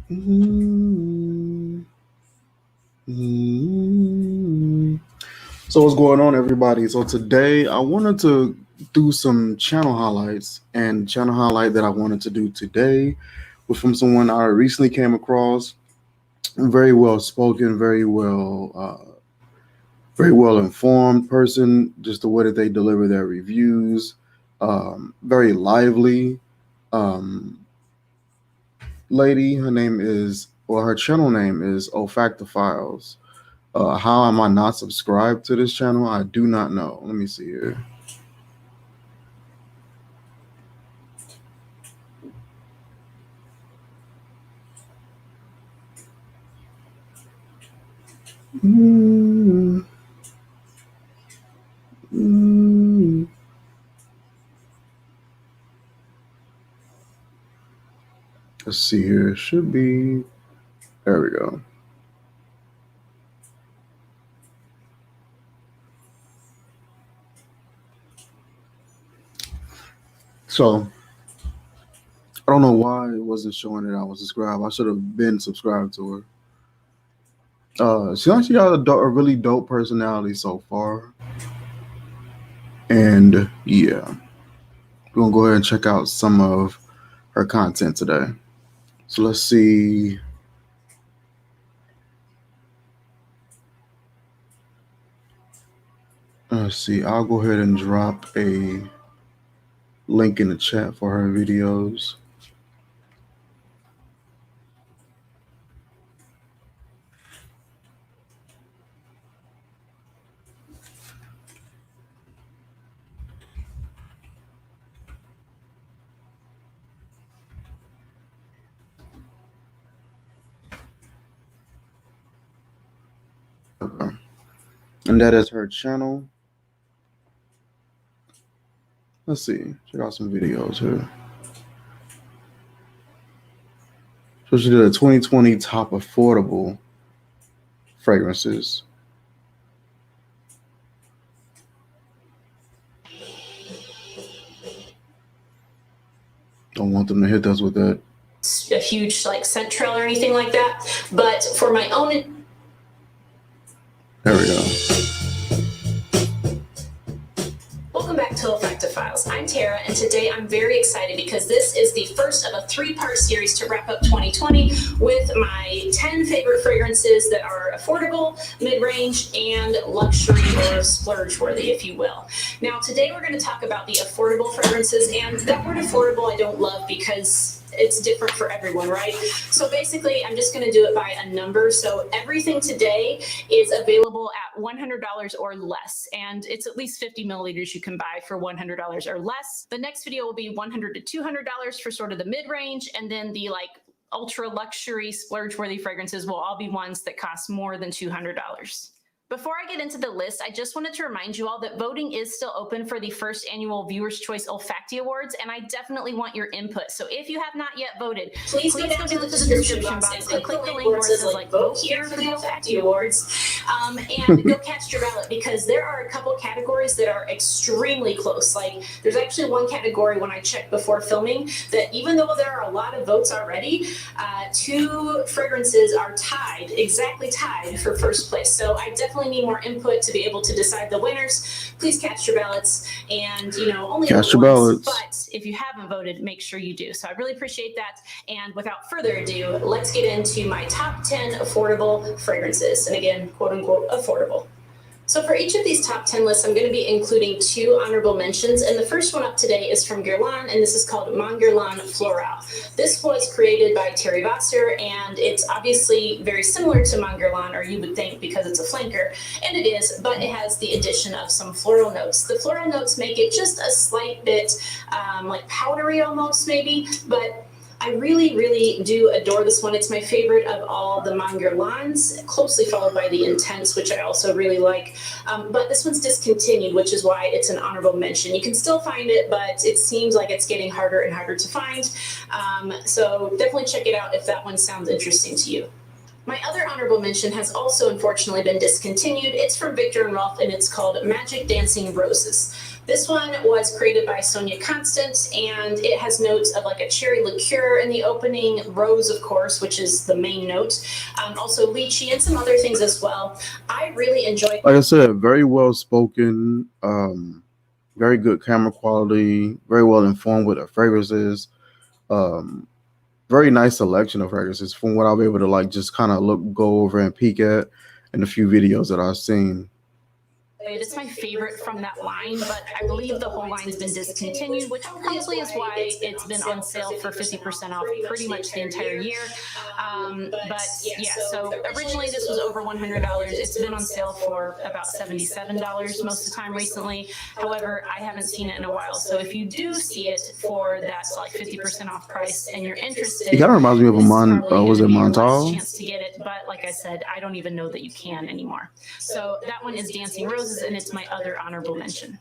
So what's going on, everybody? So today I wanted to do some channel highlights, and channel highlight that I wanted to do today was from someone I recently came across. Very well spoken, very well informed person. Just the way that they deliver their reviews, very lively lady. Her name is, well, her channel name is Olfactofiles. How am I not subscribed to this channel? I do not know. Let me see here. Let's see here. It should be. There we go. So I don't know why it wasn't showing that I was subscribed. I should have been subscribed to her. She actually got a really dope personality so far. And yeah, we're gonna go ahead and check out some of her content today. So let's see. Let's see. I'll go ahead and drop a link in the chat for her videos. Okay. And that is her channel. Let's see. Check out some videos here. So she did a 2020 top affordable fragrances. Don't want them to hit us with that. A huge like scent trail or anything like that, but for my own. There we go. Welcome back to Olfactofiles. I'm Tara, and today I'm very excited because this is the first of a 3-part series to wrap up 2020 with my 10 favorite fragrances that are affordable, mid-range, and luxury or splurge-worthy, if you will. Now, today we're going to talk about the affordable fragrances, and that word affordable I don't love because it's different for everyone, right? So basically, I'm just going to do it by a number. So everything today is available at $100 or less, and it's at least 50 milliliters you can buy for $100 or less. The next video will be $100 to $200 for sort of the mid-range, and then the like ultra luxury splurge-worthy fragrances will all be ones that cost more than $200. Before I get into the list, I just wanted to remind you all that voting is still open for the first annual Viewers' Choice Olfacti Awards, and I definitely want your input. So if you have not yet voted, please go down to the description box and click the link where it says like vote here for the Olfacti Awards, and go cast your ballot, because there are a couple categories that are extremely close. Like there's actually one category when I checked before filming that even though there are a lot of votes already, 2 fragrances are tied, exactly tied for first place. So I definitely need more input to be able to decide the winners. Please cast your ballots, and only cast your ballots. But if you haven't voted, make sure you do. So I really appreciate that. And without further ado, let's get into my top 10 affordable fragrances. And again, quote unquote affordable. So for each of these top 10 lists, I'm going to be including 2 honorable mentions. And the first one up today is from Guerlain, and this is called Mon Guerlain Floral. This was created by Thierry Vasseur, and it's obviously very similar to Mon Guerlain, or you would think, because it's a flanker, and it is, but it has the addition of some floral notes. The floral notes make it just a slight bit like powdery almost, maybe, but I really, really do adore this one. It's my favorite of all the Mon Guerlains, closely followed by the Intense, which I also really like. But this one's discontinued, which is why it's an honorable mention. You can still find it, but it seems like it's getting harder and harder to find. So definitely check it out if that one sounds interesting to you. My other honorable mention has also unfortunately been discontinued. It's from VIKTOR&ROLF, and it's called Magic Dancing Roses. This one was created by Sonia Constant, and it has notes of like a cherry liqueur in the opening, rose, of course, which is the main note, also lychee and some other things as well. I really enjoyed. Like I said, very well spoken, very good camera quality, very well informed with the fragrances. Very nice selection of fragrances from what I'll be able to like just kind of go over and peek at in a few videos that I've seen. It's my favorite from that line, but I believe the whole line's been discontinued, which probably is why it's been on sale for 50% off pretty much the entire year. But yeah, so originally this was over $100. It's been on sale for about $77 most of the time recently. However, I haven't seen it in a while. So if you do see it for that like 50% off price and you're interested, it kind of reminds me of was it Montal? Chance to get it, but like I said, I don't even know that you can anymore. So that one is Dancing Roses, and it's my other honorable mention.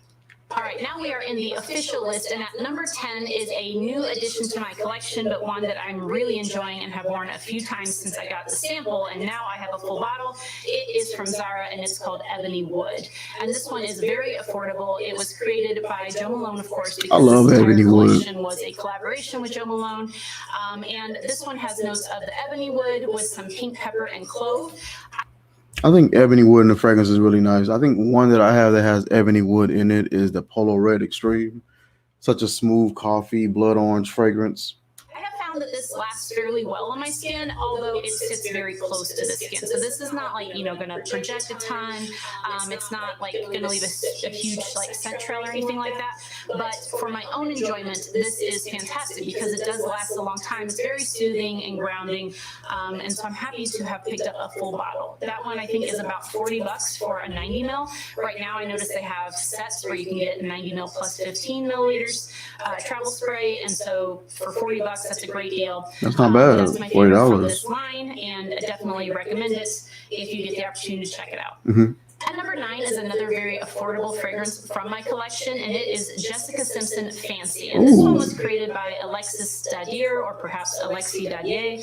All right, now we are in the official list, and at number 10 is a new addition to my collection, but one that I'm really enjoying and have worn a few times since I got the sample, and now I have a full bottle. It is from ZARA, and it's called Ebony Wood. And this one is very affordable. It was created by Joe Malone, of course, because I love this Ebony Wood. collection was a collaboration with Joe Malone. And this one has notes of the ebony wood with some pink pepper and clove. I think ebony wood in the fragrance is really nice. I think one that I have that has ebony wood in it is the Polo Red Extreme. Such a smooth coffee, blood orange fragrance. I have found that this lasts fairly well on my skin, although it sits very close to the skin. So this is not like, going to project a ton. It's not like going to leave a huge like scent trail or anything like that. But for my own enjoyment, this is fantastic because it does last a long time. It's very soothing and grounding. And so I'm happy to have picked up a full bottle. That one I think is about $40 for a 90 ml. Right now I notice they have sets where you can get 90 ml plus 15 milliliters travel spray. And so for $40, that's a great deal. That's not bad. That's my favorite from $40. this line, and I definitely recommend it if you get the opportunity to check it out. Mm-hmm. At number 9 is another very affordable fragrance from my collection, and it is Jessica Simpson Fancy. And this one was created by Alexis Dadier, or perhaps Alexis Dadier.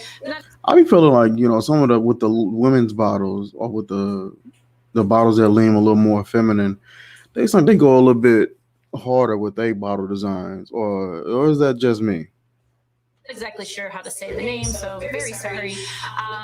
I be feeling like, some of with the women's bottles or with the bottles that lean a little more feminine, they go a little bit harder with their bottle designs, or is that just me? Exactly sure how to say the name, so very sorry.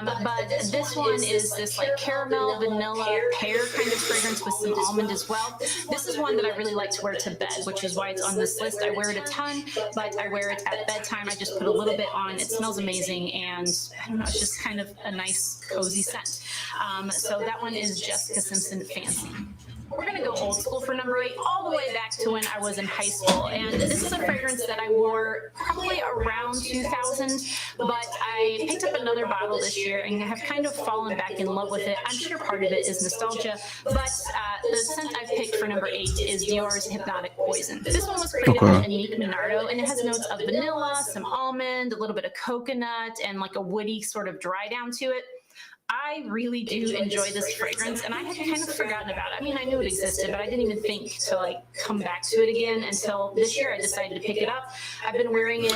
But this one is this like caramel, vanilla, pear kind of fragrance with some almond as well. This is one that I really like to wear to bed, which is why it's on this list. I wear it a ton, but I wear it at bedtime. I just put a little bit on. It smells amazing, and I don't know, it's just kind of a nice, cozy scent. So that one is Jessica Simpson Fancy. We're going to go old school for number 8, all the way back to when I was in high school. And this is a fragrance that I wore probably around 2000, but I picked up another bottle this year and have kind of fallen back in love with it. I'm sure part of it is nostalgia, but the scent I've picked for number 8 is Dior's Hypnotic Poison. This one was created by Anique Minardo, and it has notes of vanilla, some almond, a little bit of coconut, and like a woody sort of dry down to it. I really do enjoy this fragrance, and I had kind of forgotten about it. I mean, I knew it existed, but I didn't even think to like come back to it again until this year. I decided to pick it up. I've been wearing it.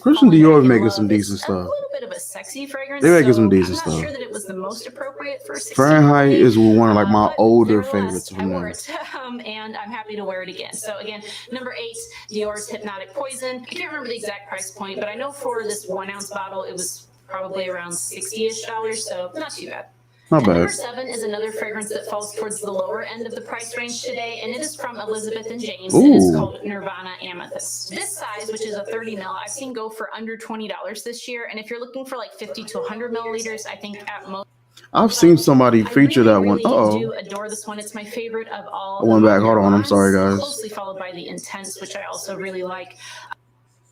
Christian Dior is making some decent stuff. A little bit of a sexy fragrance. They're making some decent stuff. I'm not sure that it was the most appropriate for 16. Fahrenheit is one of like my older favorites from them. And I'm happy to wear it again. So again, number 8, Dior's Hypnotic Poison. I can't remember the exact price point, but I know for this 1 ounce bottle, it was probably around $60-ish, so not too bad. Not bad. Number 7 is another fragrance that falls towards the lower end of the price range today, and it is from Elizabeth & James, and it's called NIRVANA Amethyst. This size, which is a 30 ml, I've seen go for under $20 this year, and if you're looking for like 50 to 100 milliliters, I think at most. I've seen somebody feature that one. I do adore this one. It's my favorite of all. I went back. Hold on. I'm sorry, guys. Closely followed by the Intense, which I also really like.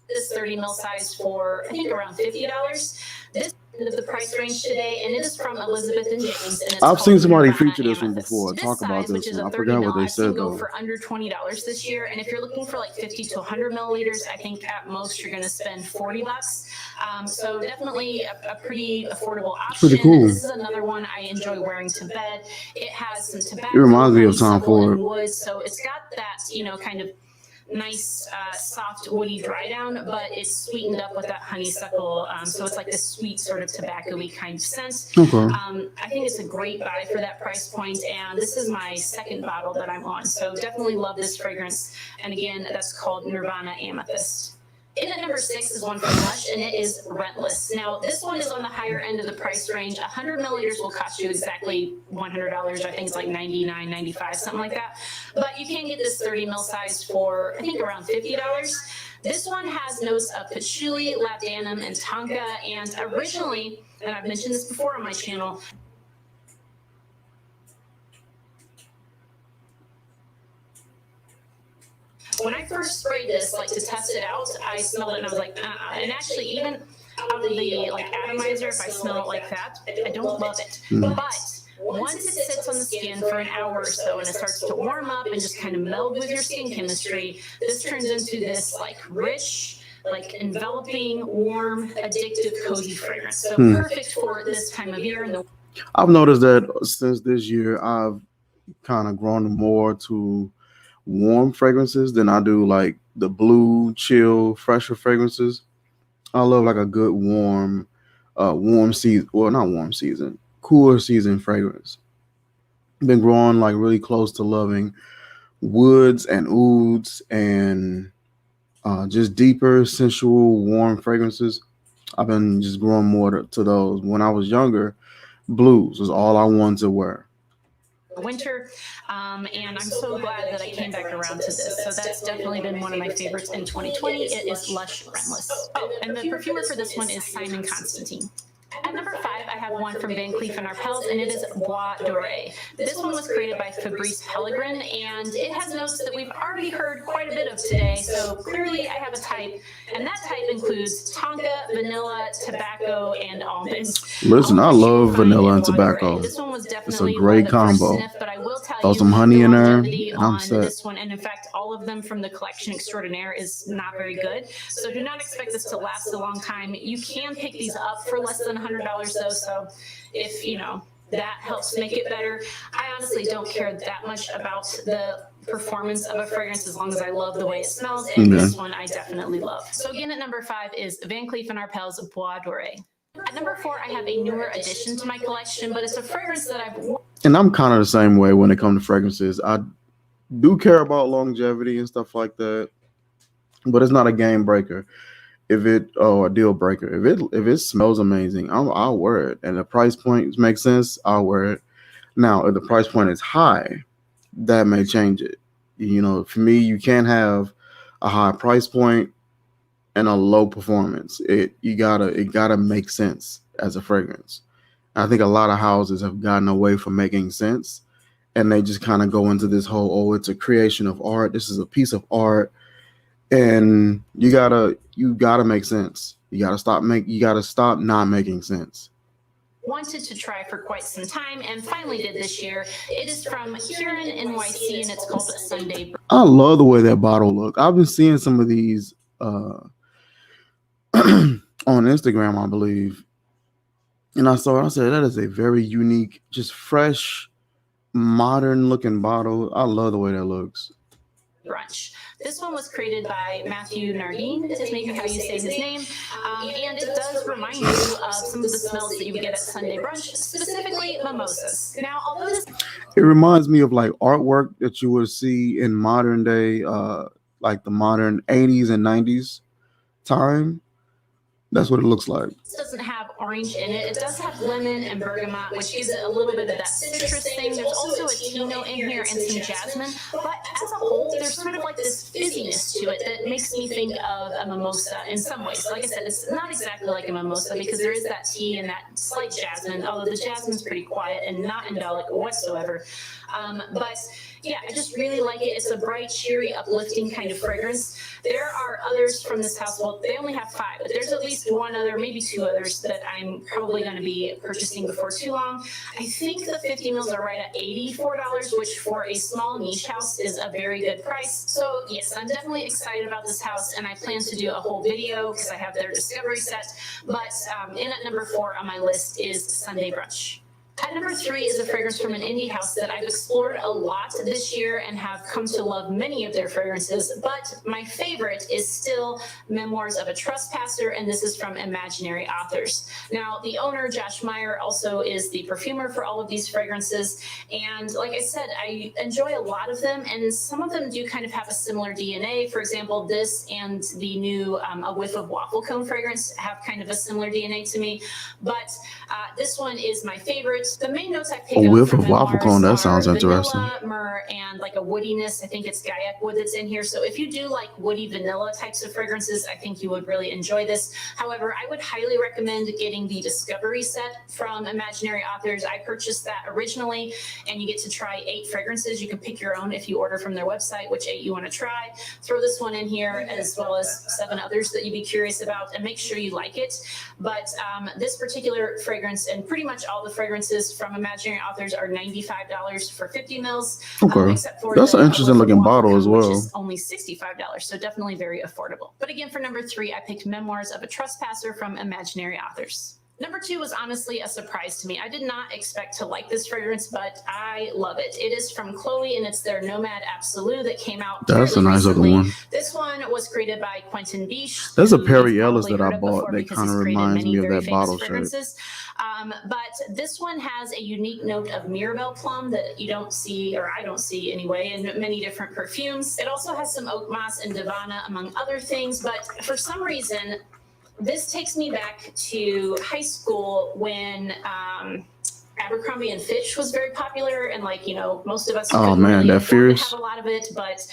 This 30 ml size for, I think, around $50. This end of the price range today, and it is from Elizabeth & James. And I've seen somebody feature this one before. Talk about this one. I forgot what they said though. For under $20 this year, and if you're looking for like 50 to 100 milliliters, I think at most you're going to spend $40. So definitely a pretty affordable option. Pretty cool. This is another one I enjoy wearing to bed. It has some tobacco. It reminds me of Tom Ford. Wood, so it's got that kind of nice, soft, woody dry down, but it's sweetened up with that honeysuckle. So it's like this sweet sort of tobacco-y kind of scent. Okay. I think it's a great buy for that price point, and this is my second bottle that I'm on. So definitely love this fragrance. And again, that's called Nirvana Amethyst. In at number 6 is one from Lush, and it is Rentless. Now, this one is on the higher end of the price range. 100 milliliters will cost you exactly $100. I think it's like $99, $95, something like that. But you can get this 30 ml size for, I think, around $50. This one has notes of patchouli, labdanum, and tonka. And originally, and I've mentioned this before on my channel, when I first sprayed this, like to test it out, I smelled it and I was like, And actually, even out of the like atomizer, if I smell it like that, I don't love it. But once it sits on the skin for an hour or so and it starts to warm up and just kind of meld with your skin chemistry, this turns into this like rich, like enveloping, warm, addictive, cozy fragrance. So perfect for this time of year. I've noticed that since this year, I've kind of grown more to warm fragrances than I do like the blue, chill, fresher fragrances. I love like a good warm season. Well, not warm season, cooler season fragrance. Been growing like really close to loving woods and ouds and just deeper, sensual, warm fragrances. I've been just growing more to those. When I was younger, blues was all I wanted to wear. Winter, and I'm so glad that I came back around to this. So that's definitely been one of my favorites in 2020. It is Lush Rentless. Oh, and the perfumer for this one is Simon Constantine. At number 5, I have one from Van Cleef & Arpels, and it is Bois Doré. This one was created by Fabrice Pellegrin, and it has notes that we've already heard quite a bit of today, so clearly I have a type, and that type includes tonka, vanilla, tobacco, and almonds. Listen, I love vanilla and tobacco. This one was definitely it's a great combo. Sniff, but I will tell Throw you, some honey in there, and I'm on set. This one, and in fact, all of them from the collection extraordinaire is not very good, so do not expect this to last a long time. You can pick these up for less than $100 though, so if you know that helps make it better. I honestly don't care that much about the performance of a fragrance as long as I love the way it smells, and this one I definitely love. So again, at number 5 is Van Cleef & Arpels Bois Doré. At number 4, I have a newer addition to my collection, but it's a fragrance that I've worn. And I'm kind of the same way when it comes to fragrances. I do care about longevity and stuff like that, but it's not a game breaker. If it a deal breaker, if it smells amazing, I'll wear it, and the price point makes sense, I'll wear it. Now, if the price point is high, that may change it. You know, for me, you can't have a high price point and a low performance. It gotta make sense as a fragrance. I think a lot of houses have gotten away from making sense, and they just kind of go into this whole, it's a creation of art. This is a piece of art. And you gotta make sense. You gotta stop not making sense. Wanted to try for quite some time and finally did this year. It is from KIERIN NYC and it's called Sunday. I love the way that bottle looks. I've been seeing some of these on Instagram, I believe. And I said that is a very unique, just fresh, modern looking bottle. I love the way that looks. Brunch. This one was created by Matthew Nardine, is maybe how you say his name, and it does remind you of some of the smells that you get at Sunday brunch, specifically mimosas. Now, although this... It reminds me of like artwork that you would see in modern day, like the modern 80s and 90s time. That's what it looks like. This doesn't have orange in it. It does have lemon and bergamot, which gives it a little bit of that citrus thing. There's also a tea note in here and some jasmine. But as a whole, there's sort of like this fizziness to it that makes me think of a mimosa in some ways. Like I said, it's not exactly like a mimosa because there is that tea and that slight jasmine, although the jasmine's pretty quiet and not indolic whatsoever. But yeah, I just really like it. It's a bright, cheery, uplifting kind of fragrance. There are others from this household. They only have 5, but there's at least one other, maybe 2 others that I'm probably going to be purchasing before too long. I think the 50 mils are right at $84, which for a small niche house is a very good price. So yes, I'm definitely excited about this house, and I plan to do a whole video because I have their discovery set. But in at number 4 on my list is Sunday Brunch. At number 3 is a fragrance from an indie house that I've explored a lot this year and have come to love many of their fragrances, but my favorite is still Memoirs of a Trespasser, and this is from Imaginary Authors. Now, the owner, Josh Meyer, also is the perfumer for all of these fragrances, and like I said, I enjoy a lot of them, and some of them do kind of have a similar DNA. For example, this and the new A Whiff of Waffle Cone fragrance have kind of a similar DNA to me, but this one is my favorite. The main notes I pick A up whiff from of waffle cone, that sounds interesting. vanilla, myrrh, and like a woodiness. I think it's Gaiac wood that's in here. So if you do like woody vanilla types of fragrances, I think you would really enjoy this. However, I would highly recommend getting the Discovery set from Imaginary Authors. I purchased that originally, and you get to try 8 fragrances. You can pick your own if you order from their website, which 8 you want to try. Throw this one in here, as well as 7 others that you'd be curious about, and make sure you like it. But this particular fragrance, and pretty much all the fragrances from Imaginary Authors, are $95 for 50 mils. Okay, except for that's an interesting looking bottle as well. Which is only $65, so definitely very affordable. But again, for number 3, I picked Memoirs of a Trespasser from Imaginary Authors. Number 2 was honestly a surprise to me. I did not expect to like this fragrance, but I love it. It is from Chloe, and it's their Nomad Absolu that came out. That's a nice looking one. This one was created by Quentin Biche. There's a Perry Ellis that I bought that kind of reminds me of that bottle shape. But this one has a unique note of Mirabelle plum that you don't see, or I don't see anyway, in many different perfumes. It also has some oak moss and Nirvana, among other things, but for some reason, this takes me back to high school when Abercrombie and Fitch was very popular, and like, you know, most of us oh man, that fierce have a lot of it, but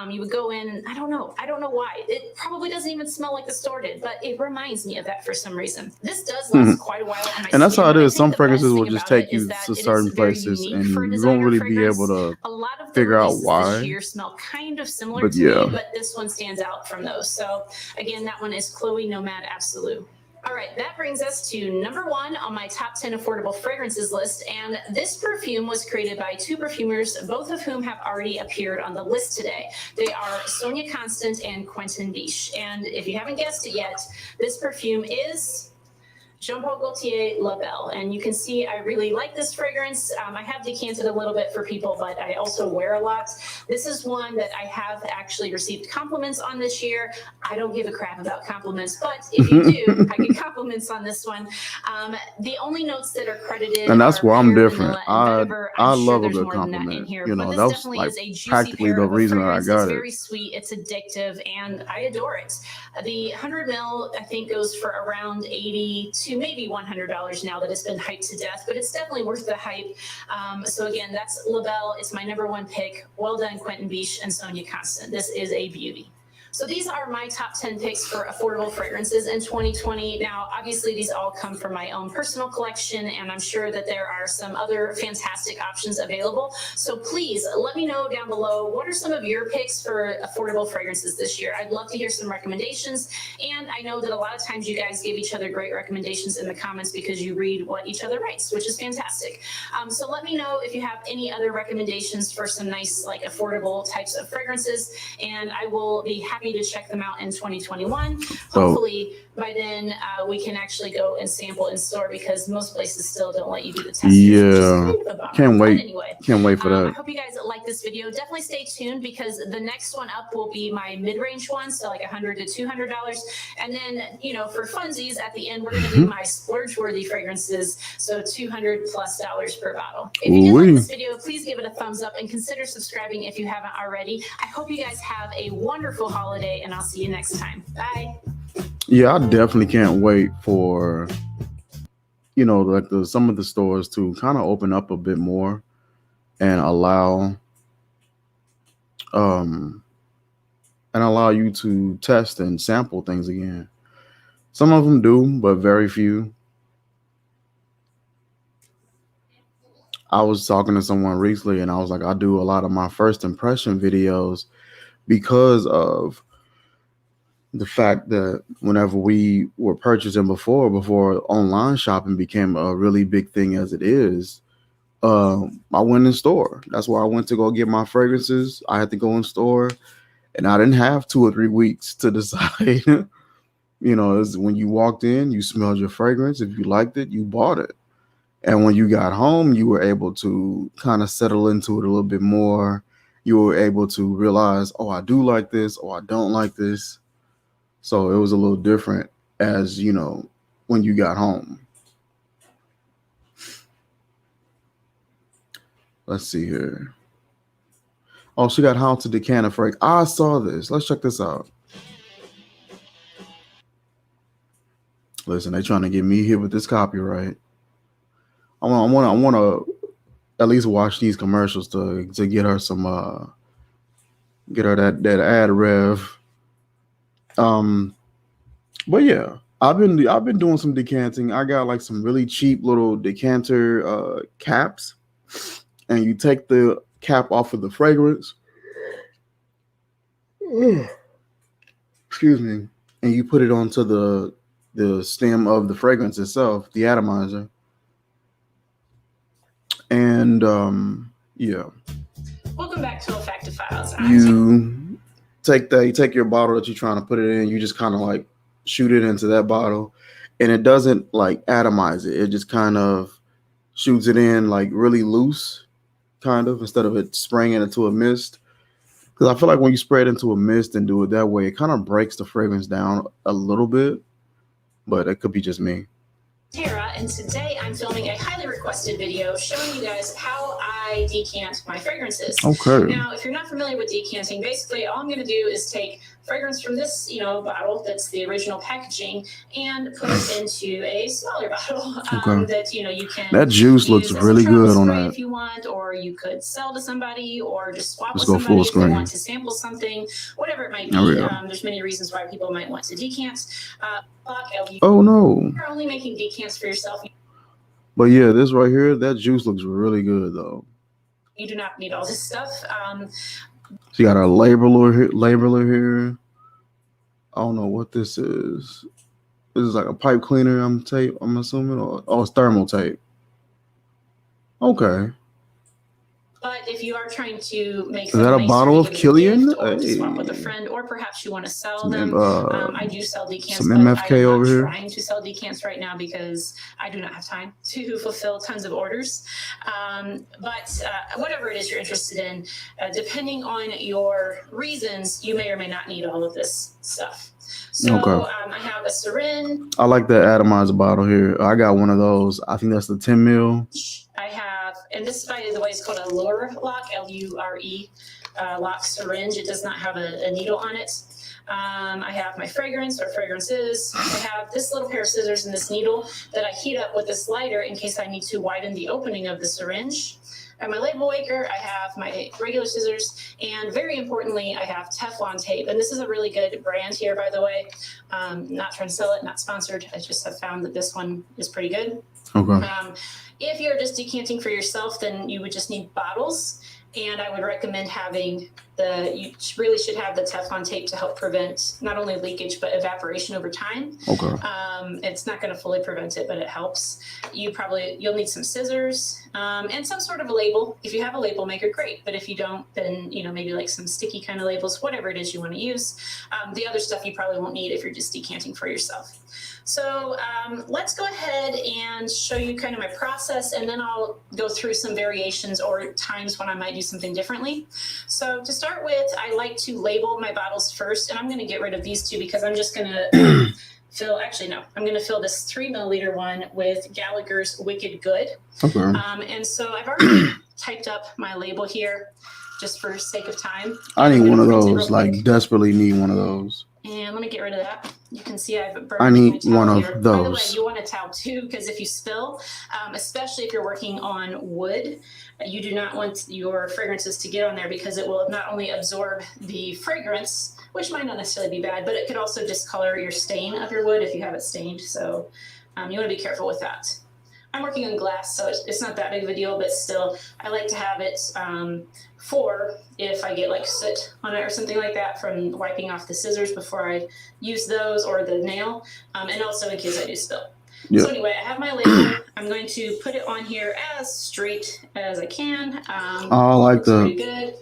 you would go in, and I don't know why. It probably doesn't even smell like the store did, but it reminds me of that for some reason. This does last quite a while on my and that's skin, how it is. Some the fragrances best will thing just about take it you is that to it is certain very places, unique and for a you designer won't really be fragrance. able to A lot of the figure out releases why. this year smell kind of similar But to yeah. me, but this one stands out from those. So again, that one is Chloe Nomad Absolu. All right, that brings us to number 1 on my top 10 affordable fragrances list. And this perfume was created by 2 perfumers, both of whom have already appeared on the list today. They are Sonia Constant and Quentin Biche. And if you haven't guessed it yet, this perfume is Jean-Paul Gaultier La Belle. And you can see I really like this fragrance. I have decanted a little bit for people, but I also wear a lot. This is one that I have actually received compliments on this year. I don't give a crap about compliments, but if you do, I get compliments on this one. The only notes that are credited, and that's where I'm pure different. vanilla and vetiver. I I'm sure love a there's good more than that in compliment. here, You but know, this that was definitely like is a juicy practically pear the of a reason that I fragrance. got It's it. very sweet, it's addictive, and I adore it. The 100 mil, I think, goes for around $80 to maybe $100 now that it's been hyped to death, but it's definitely worth the hype. So again, that's La Belle. It's my number 1 pick. Well done, Quentin Biche and Sonia Constant. This is a beauty. So these are my top 10 picks for affordable fragrances in 2020. Now, obviously, these all come from my own personal collection, and I'm sure that there are some other fantastic options available. So please let me know down below, what are some of your picks for affordable fragrances this year? I'd love to hear some recommendations. And I know that a lot of times you guys give each other great recommendations in the comments because you read what each other writes, which is fantastic. So let me know if you have any other recommendations for some nice, like, affordable types of fragrances, and I will be happy to check them out in 2021. Hopefully by then we can actually go and sample in store, because most places still don't let you do the testing. Yeah, can't wait. Anyway, can't wait for that. I hope you guys like this video. Definitely stay tuned, because the next one up will be my mid-range one, so like $100 to $200. And then, you know, for funsies at the end, we're going to do my splurge-worthy fragrances, so $200+ per bottle. If you did like this video, please give it a thumbs up and consider subscribing if you haven't already. I hope you guys have a wonderful holiday, and I'll see you next time. Bye. Yeah, I definitely can't wait for, you know, like some of the stores to kind of open up a bit more and allow you to test and sample things again. Some of them do, but very few. I was talking to someone recently, and I was like, I do a lot of my first impression videos because of the fact that whenever we were purchasing before online shopping became a really big thing as it is, I went in store. That's where I went to go get my fragrances. I had to go in store, and I didn't have 2 or 3 weeks to decide. You know, when you walked in, you smelled your fragrance. If you liked it, you bought it. And when you got home, you were able to kind of settle into it a little bit more. You were able to realize, oh, I do like this, or I don't like this. So it was a little different as, you know, when you got home. Let's see here. Oh, she got how to decant a fragrance. I saw this. Let's check this out. Listen, they trying to get me here with this copyright. I want to at least watch these commercials to get her some get her that ad rev. But yeah, I've been doing some decanting. I got like some really cheap little decanter caps, and you take the cap off of the fragrance. Excuse me, and you put it onto the stem of the fragrance itself, the atomizer. And yeah. Welcome back to Olfactofiles. You take your bottle that you're trying to put it in, you just kind of like shoot it into that bottle, and it doesn't like atomize it. It just kind of shoots it in like really loose, kind of, instead of it spraying it into a mist. Because I feel like when you spray it into a mist and do it that way, it kind of breaks the fragrance down a little bit, but it could be just me. Tara, and today I'm filming a highly requested video showing you guys how I decant my fragrances. Okay. Now, if you're not familiar with decanting, basically all I'm going to do is take fragrance from this, bottle that's the original packaging and put it into a smaller bottle that, you can. That juice looks really good on that. If you want, or you could sell to somebody, or just swap Let's with go full somebody if they screen. want to sample something, whatever it might be. There's many reasons why people might want to decant. Oh no! You're only making decants for yourself. But yeah, this right here, that juice looks really good though. You do not need all this stuff. She got a labeler here. I don't know what this is. This is like a pipe cleaner. I'm assuming, or it's thermal tape. Okay. But if you are trying to make is that a bottle of KIERIN? Or swap with a friend, or perhaps you want to sell them. I do sell decants. Some MFK over here. I'm trying to sell decants right now because I do not have time to fulfill tons of orders. But whatever it is you're interested in, depending on your reasons, you may or may not need all of this stuff. So I have a syringe. I like the atomizer bottle here. I got one of those. I think that's the 10 mil. I have, and this, by the way, is called a LURE lock, L-U-R-E, lock syringe. It does not have a needle on it. I have my fragrance or fragrances. I have this little pair of scissors and this needle that I heat up with this lighter in case I need to widen the opening of the syringe. I have my label maker, I have my regular scissors, and very importantly, I have Teflon tape. And this is a really good brand here, by the way. Not trying to sell it, not sponsored. I just have found that this one is pretty good. Okay. If you're just decanting for yourself, then you would just need bottles. And I would recommend having you really should have the Teflon tape to help prevent not only leakage, but evaporation over time. Okay. It's not going to fully prevent it, but it helps. You'll need some scissors and some sort of a label. If you have a label maker, great. But if you don't, then, maybe like some sticky kind of labels, whatever it is you want to use. The other stuff you probably won't need if you're just decanting for yourself. So let's go ahead and show you kind of my process, and then I'll go through some variations or times when I might do something differently. So to start with, I like to label my bottles first, and I'm going to get rid of these two because I'm just going to I'm going to fill this 3 milliliter one with Gallagher's Wicked Good. Okay. And so I've already typed up my label here just for sake of time. I need one of those, like desperately need one of those. And let me get rid of that. You can see I've burned I need one of here. those. By the way, you want a towel too, because if you spill, especially if you're working on wood, you do not want your fragrances to get on there because it will not only absorb the fragrance, which might not necessarily be bad, but it could also discolor your stain of your wood if you have it stained. So you want to be careful with that. I'm working on glass, so it's not that big of a deal, but still, I like to have it for if I get like soot on it or something like that from wiping off the scissors before I use those or the nail, and also in case I do spill. Yep. So anyway, I have my label. I'm going to put it on here as straight as I can. I like pretty good.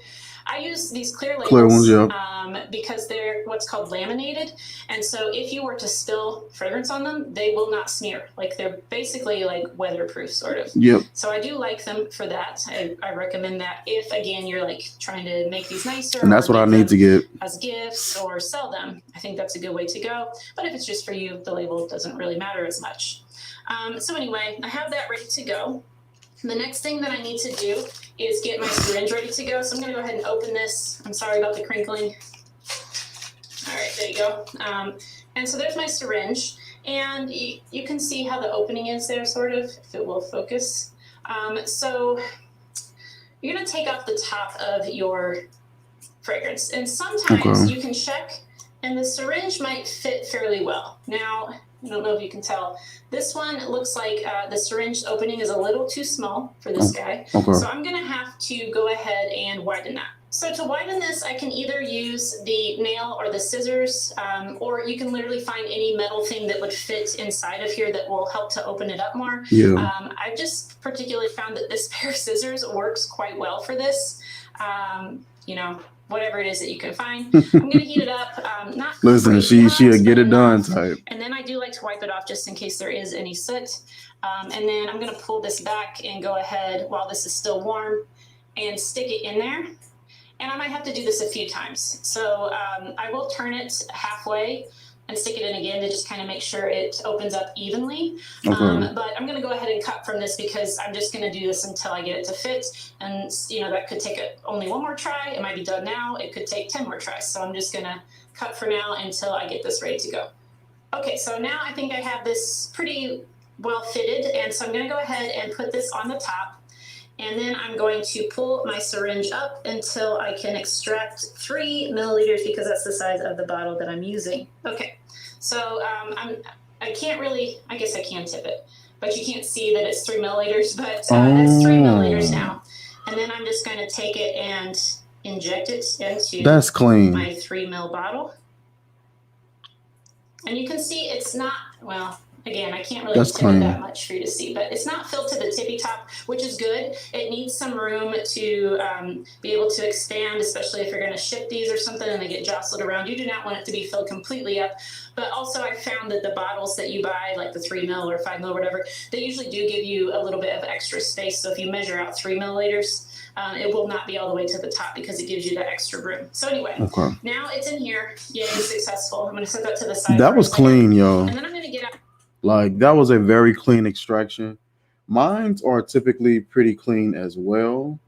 I use these clear labels Clear ones, yeah. Because they're what's called laminated. And so if you were to spill fragrance on them, they will not smear. Like they're basically like weatherproof sort of. Yep. So I do like them for that. I recommend that if, again, you're like trying to make these nicer. And that's what I need to get. As gifts or sell them. I think that's a good way to go. But if it's just for you, the label doesn't really matter as much. So anyway, I have that ready to go. The next thing that I need to do is get my syringe ready to go. So I'm going to go ahead and open this. I'm sorry about the crinkling. All right, there you go. And so there's my syringe. And you can see how the opening is there, sort of, if it will focus. So you're going to take off the top of your fragrance. And sometimes you can check, and the syringe might fit fairly well. Now, I don't know if you can tell. This one looks like the syringe opening is a little too small for this guy. So I'm going to have to go ahead and widen that. So to widen this, I can either use the nail or the scissors, or you can literally find any metal thing that would fit inside of here that will help to open it up more. Yeah. I've just particularly found that this pair of scissors works quite well for this. You know, whatever it is that you can find. I'm going to heat it up. Not Listen, she'll get it done type. And then I do like to wipe it off just in case there is any soot. And then I'm going to pull this back and go ahead while this is still warm and stick it in there. And I might have to do this a few times. So I will turn it halfway and stick it in again to just kind of make sure it opens up evenly. But I'm going to go ahead and cut from this because I'm just going to do this until I get it to fit. And, you know, that could take only one more try. It might be done now. It could take 10 more tries. So I'm just going to cut for now until I get this ready to go. Okay, so now I think I have this pretty well fitted. And so I'm going to go ahead and put this on the top. And then I'm going to pull my syringe up until I can extract 3 milliliters because that's the size of the bottle that I'm using. Okay, so I can't really, I guess I can tip it, but you can't see that it's 3 milliliters, but that's 3 milliliters now. And then I'm just going to take it and inject it into that's clean. My 3 ml bottle. And you can see it's not, well, again, I can't really tip it that much for you to see, but it's not filled to the tippy top, which is good. It needs some room to be able to expand, especially if you're going to ship these or something and they get jostled around. You do not want it to be filled completely up. But also I found that the bottles that you buy, like the 3 ml or 5 ml or whatever, they usually do give you a little bit of extra space. So if you measure out 3 milliliters, it will not be all the way to the top because it gives you that extra room. So anyway, now it's in here. Yay, successful. I'm going to set that to the side. That was clean, yo. And then I'm going to get out. Like, that was a very clean extraction. Mines are typically pretty clean as well.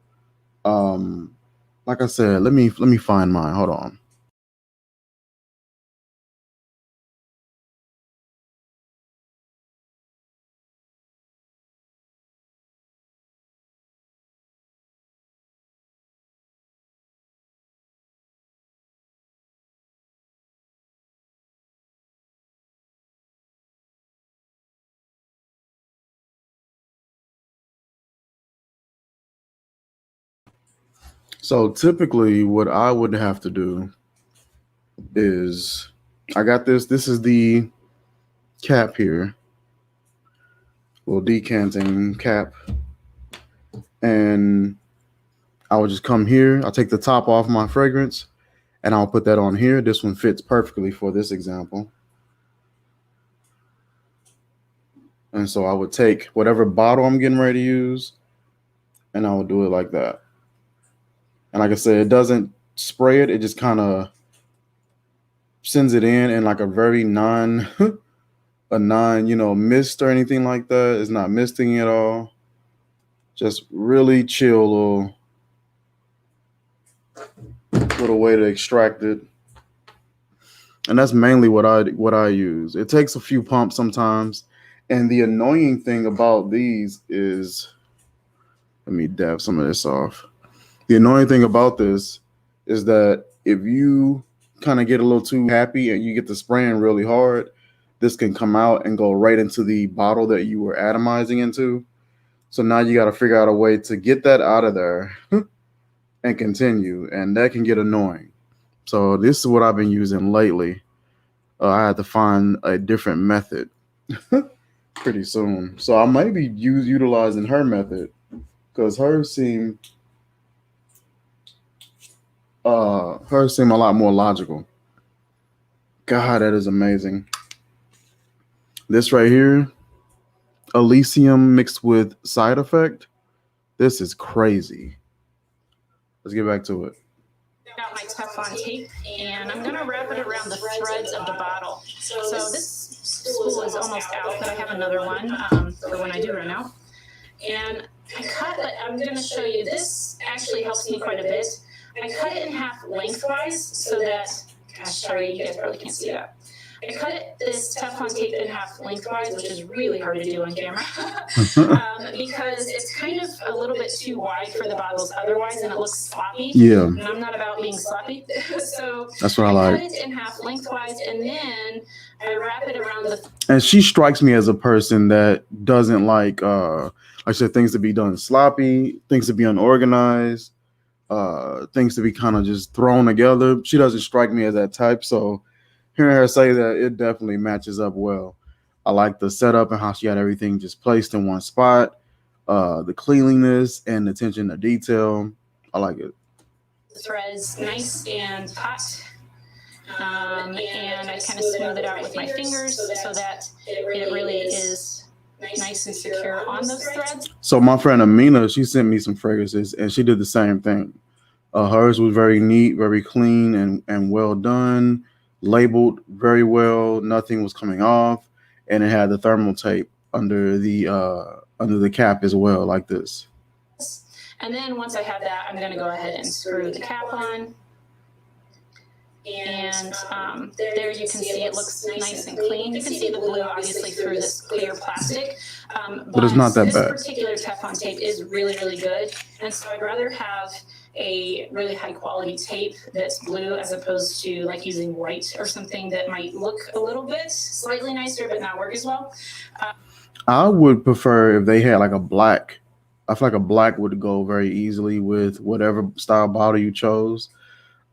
Like I said, let me find mine. Hold on. So typically what I would have to do is I got this. This is the cap here. Little decanting cap. And I will just come here. I'll take the top off my fragrance and I'll put that on here. This one fits perfectly for this example. And so I would take whatever bottle I'm getting ready to use and I will do it like that. And like I said, it doesn't spray it. It just kind of sends it in like a very non, you know, mist or anything like that. It's not misting at all. Just really chill little way to extract it. And that's mainly what I use. It takes a few pumps sometimes. And the annoying thing about these is, let me dab some of this off. The annoying thing about this is that if you kind of get a little too happy and you get the spraying really hard, this can come out and go right into the bottle that you were atomizing into. So now you got to figure out a way to get that out of there and continue. And that can get annoying. So this is what I've been using lately. I had to find a different method pretty soon. So I might be utilizing her method because hers seemed Hers seem a lot more logical. God, that is amazing. This right here, Elysium mixed with Side Effect. This is crazy. Let's get back to it. Got my Teflon tape, and I'm gonna wrap it around the threads of the bottle. So this spool is almost out, but I have another one for when I do run out. And I cut, but I'm gonna show you, this actually helps me quite a bit. I cut it in half lengthwise so that, gosh, sorry, you guys probably can't see that. I cut this Teflon tape in half lengthwise, which is really hard to do on camera, because it's kind of a little bit too wide for the bottles otherwise, and it looks sloppy. Yeah. And I'm not about being sloppy. So that's what I like. Cut it in half lengthwise, and then I wrap it around the... And she strikes me as a person that doesn't like, I said, things to be done sloppy, things to be unorganized, things to be kind of just thrown together. She doesn't strike me as that type, so hearing her say that, it definitely matches up well. I like the setup and how she had everything just placed in one spot, the cleanliness and the attention to detail. I like it. The threads nice and hot, and I kind of smooth it out with my fingers so that it really is nice and secure on those threads. So my friend Amina, she sent me some fragrances, and she did the same thing. Hers was very neat, very clean, and well done. Labeled very well, nothing was coming off, and it had the thermal tape under the cap as well, like this. And then once I have that, I'm going to go ahead and screw the cap on. And there you can see it looks nice and clean. You can see the blue obviously through this clear plastic, but it's not that bad. This particular Teflon tape is really, really good, and so I'd rather have a really high quality tape that's blue as opposed to like using white or something that might look a little bit slightly nicer but not work as well. I would prefer if they had like a black. I feel like a black would go very easily with whatever style bottle you chose,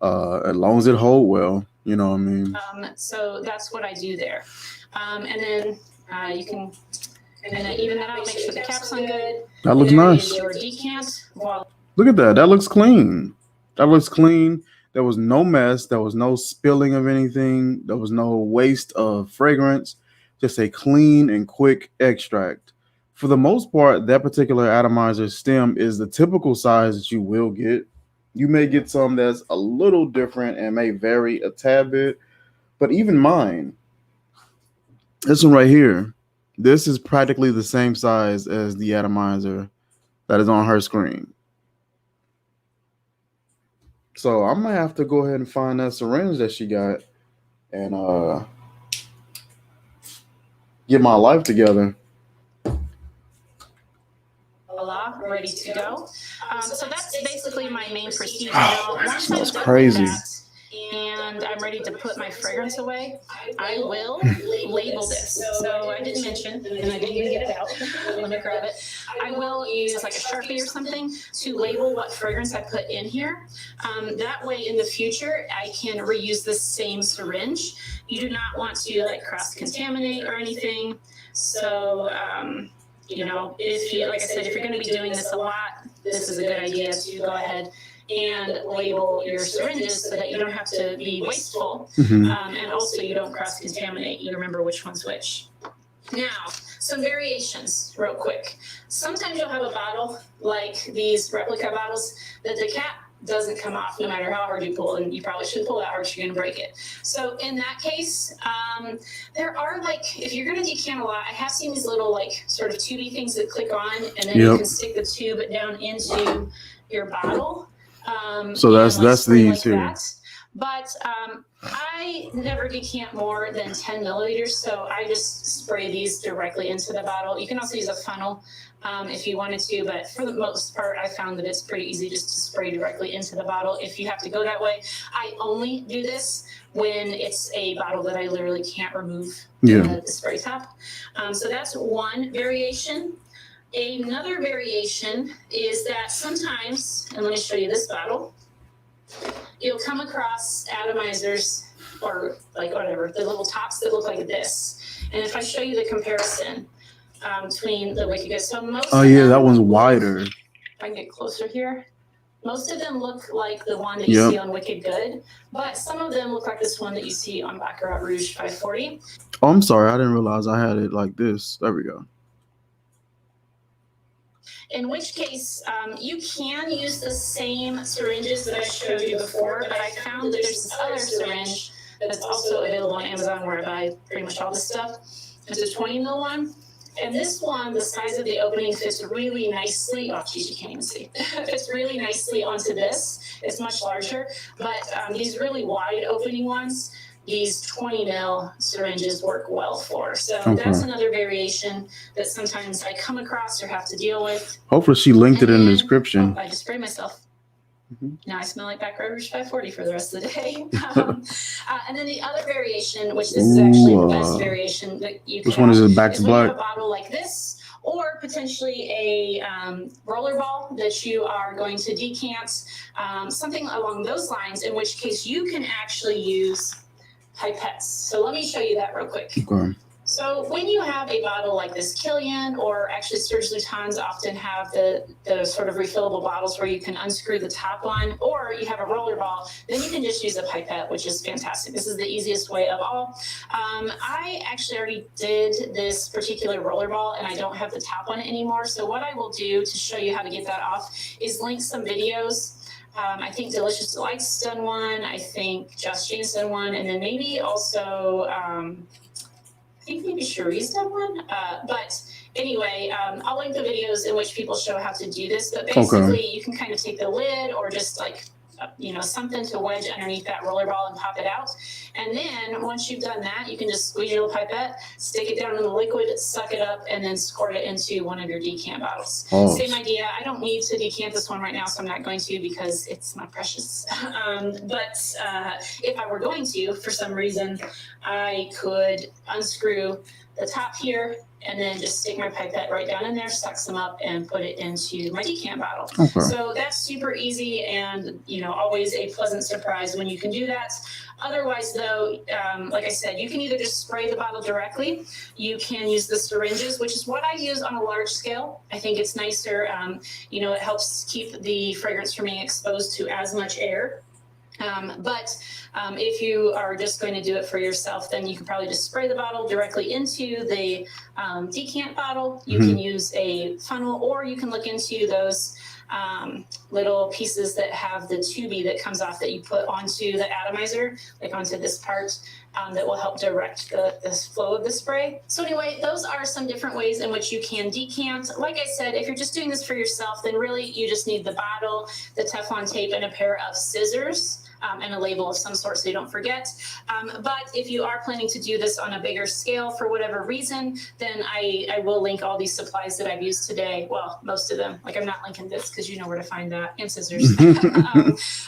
as long as it hold well, you know what I mean? So that's what I do there. And then you can even that out, make sure the cap's on good. That looks nice. Your decant. Look at that. That looks clean. That looks clean. There was no mess. There was no spilling of anything. There was no waste of fragrance. Just a clean and quick extract. For the most part, that particular atomizer stem is the typical size that you will get. You may get some that's a little different and may vary a tad bit. But even mine, this one right here, this is practically the same size as the atomizer that is on her screen. So I might have to go ahead and find that syringe that she got and get my life together. Voila, ready to go. So that's basically my main procedure. It smells crazy. And I'm ready to put my fragrance away, I will label this. So I didn't mention, and I didn't even get it out. Let me grab it. I will use like a Sharpie or something to label what fragrance I put in here. That way in the future, I can reuse the same syringe. You do not want to like cross-contaminate or anything. So, you know, if you, like I said, if you're going to be doing this a lot, this is a good idea to go ahead and label your syringes so that you don't have to be wasteful, and also you don't cross-contaminate. You remember which one's which. Now, some variations real quick. Sometimes you'll have a bottle like these replica bottles that the cap doesn't come off no matter how hard you pull, and you probably shouldn't pull that hard, you're going to break it. So in that case, there are like, if you're going to decant a lot, I have seen these little like sort of tubey things that click on, and then you can stick the tube down into your bottle. So that's these here. But I never decant more than 10 milliliters, so I just spray these directly into the bottle. You can also use a funnel if you wanted to, but for the most part, I found that it's pretty easy just to spray directly into the bottle if you have to go that way. I only do this when it's a bottle that I literally can't remove the spray top. So that's one variation. Another variation is that sometimes, and let me show you this bottle, you'll come across atomizers or like whatever, the little tops that look like this. And if I show you the comparison between the Wicked, so most that one's wider. If I can get closer here. Most of them look like the one that you see on Wicked Good, but some of them look like this one that you see on Baccarat Rouge 540. Oh, I'm sorry. I didn't realize I had it like this. There we go. In which case, you can use the same syringes that I showed you before, but I found that there's this other syringe that's also available on Amazon where I buy pretty much all this stuff. It's a 20 ml one. And this one, the size of the opening fits really nicely. Oh, geez, you can't even see. Fits really nicely onto this. It's much larger, but these really wide opening ones, these 20 ml syringes work well for. So that's another variation that sometimes I come across or have to deal with. Hopefully she linked it in the description. Oh, I just sprayed myself. Now I smell like Baccarat Rouge 540 for the rest of the day. And then the other variation, which this is actually the best variation that you can. Which one is it? Back to black? A bottle like this, or potentially a roller ball that you are going to decant, something along those lines. In which case you can actually use pipettes. So let me show you that real quick. Okay. So when you have a bottle like this KIERIN, or actually Serge Lutens often have the sort of refillable bottles where you can unscrew the top one, or you have a roller ball, then you can just use a pipette, which is fantastic. This is the easiest way of all. I actually already did this particular roller ball and I don't have the top on it anymore. So what I will do to show you how to get that off is link some videos. I think Delicious Delights done one. I think Just Jane's done one. And then maybe also, I think maybe Cherie's done one. But anyway, I'll link the videos in which people show how to do this. But basically, you can kind of take the lid or just like, something to wedge underneath that roller ball and pop it out. And then once you've done that, you can just squeeze your little pipette, stick it down in the liquid, suck it up, and then squirt it into one of your decant bottles. Oh. Same idea. I don't need to decant this one right now, so I'm not going to because it's not precious. But if I were going to, for some reason, I could unscrew the top here and then just stick my pipette right down in there, suck some up, and put it into my decant bottle. Okay. So that's super easy and, always a pleasant surprise when you can do that. Otherwise, though, like I said, you can either just spray the bottle directly. You can use the syringes, which is what I use on a large scale. I think it's nicer. It helps keep the fragrance from being exposed to as much air. But if you are just going to do it for yourself, then you can probably just spray the bottle directly into the decant bottle. You can use a funnel, or you can look into those little pieces that have the tubing that comes off that you put onto the atomizer, like onto this part, that will help direct the flow of the spray. So anyway, those are some different ways in which you can decant. Like I said, if you're just doing this for yourself, then really you just need the bottle, the Teflon tape, and a pair of scissors. And a label of some sort so you don't forget. But if you are planning to do this on a bigger scale for whatever reason, then I will link all these supplies that I've used today. Well, most of them. Like I'm not linking this because you know where to find that, and scissors.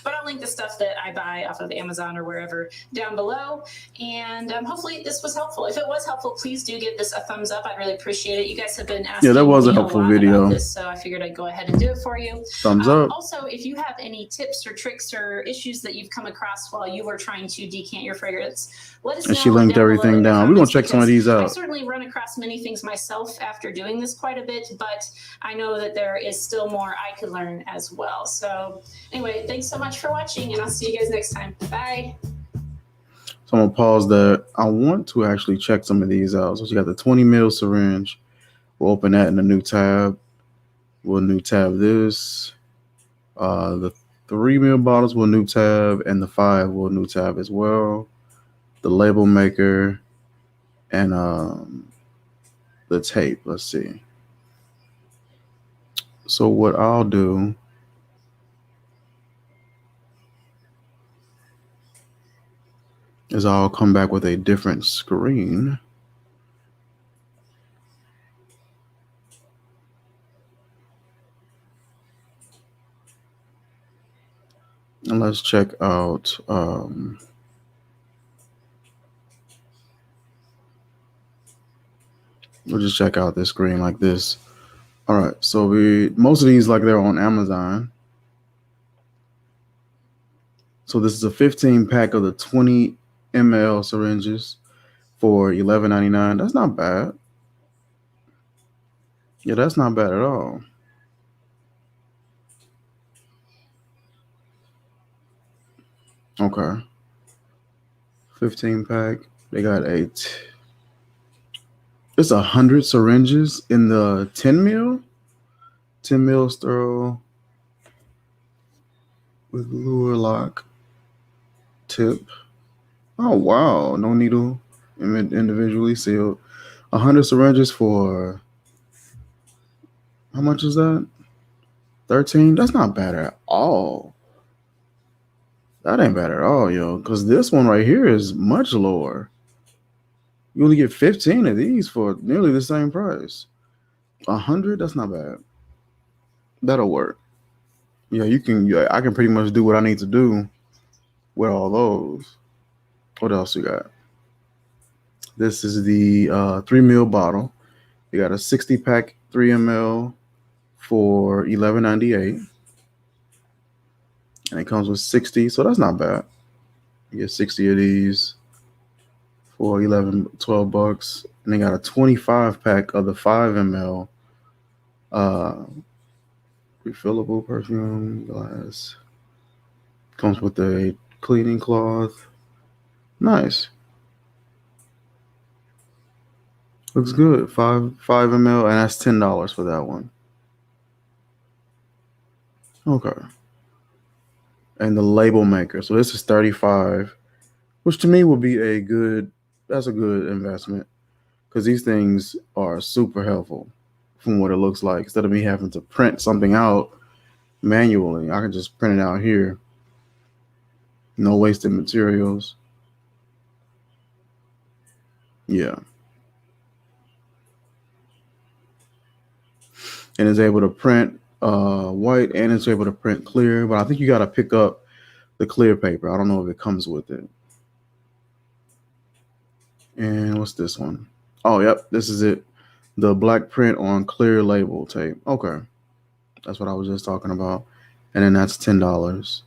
But I'll link the stuff that I buy off of Amazon or wherever down below. And hopefully this was helpful. If it was helpful, please do give this a thumbs up. I'd really appreciate it. You guys have been asking that was a helpful video about this, so I figured I'd go ahead and do it for you. Thumbs up. Also, if you have any tips or tricks or issues that you've come across while you were trying to decant your fragrance, let us know. And she linked everything down. We're going to check some of these out. I've certainly run across many things myself after doing this quite a bit, but I know that there is still more I could learn as well. So anyway, thanks so much for watching, and I'll see you guys next time. Bye. So I'm going to pause there. I want to actually check some of these out. So you got the 20 ml syringe. We'll open that in a new tab. We'll new tab this. The 3 ml bottles will new tab, and the 5 will new tab as well. The label maker and the tape. Let's see. So what I'll do is I'll come back with a different screen. And let's check out we'll just check out this screen like this. All right, so most of these, like, they're on Amazon. So this is a 15 pack of the 20 ml syringes for $11.99. That's not bad. Yeah, that's not bad at all. Okay. 15 pack. They got it's 100 syringes in the 10 mil. 10 mil sterile with lure lock tip. Oh wow, no needle, individually sealed. 100 syringes for how much is that? 13. That's not bad at all. That ain't bad at all, yo. Because this one right here is much lower. You only get 15 of these for nearly the same price. 100. That's not bad. That'll work. Yeah, you can. Yeah, I can pretty much do what I need to do with all those. What else you got? This is the 3 ml bottle. You got a 60 pack 3 ml for $11.98, and it comes with 60, so that's not bad. You get 60 of these for $12 bucks, and they got a 25 pack of the 5 ml refillable perfume glass. Comes with a cleaning cloth. Nice. Looks good. 5 ml, and that's $10 for that one. Okay. And the label maker. So this is 35, which to me would be that's a good investment, because these things are super helpful from what it looks like. Instead of me having to print something out manually, I can just print it out here. No wasted materials. Yeah. And it's able to print white, and it's able to print clear, but I think you got to pick up the clear paper. I don't know if it comes with it. And what's this one? Oh, yep, this is it. The black print on clear label tape. Okay. That's what I was just talking about. And then that's $10.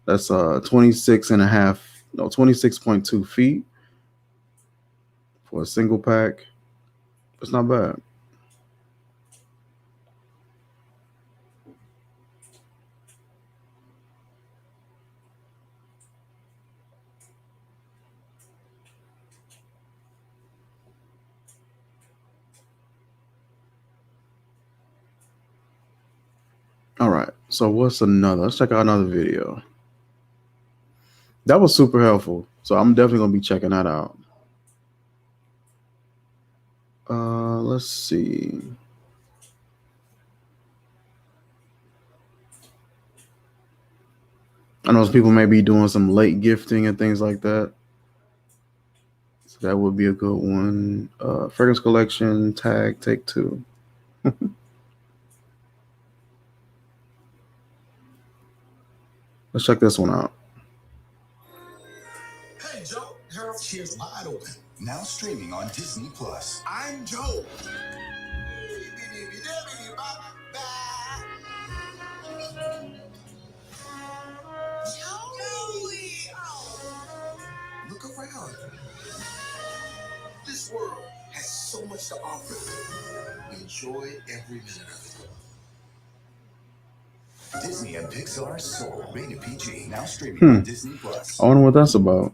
That's 26.2 feet for a single pack. It's not bad. All right. So what's another? Let's check out another video. That was super helpful. So I'm definitely going to be checking that out. Let's see. I know some people may be doing some late gifting and things like that. So that would be a good one. Fragrance collection, tag, take 2. Let's check this one out. Hey, Joe. Harold Cheers Wide Open. Now streaming on Disney+. I'm Joe. Look around. This world has so much to offer. Enjoy every minute of it. Disney and Pixar Soul, rated PG, now streaming on Disney+. I wonder what that's about.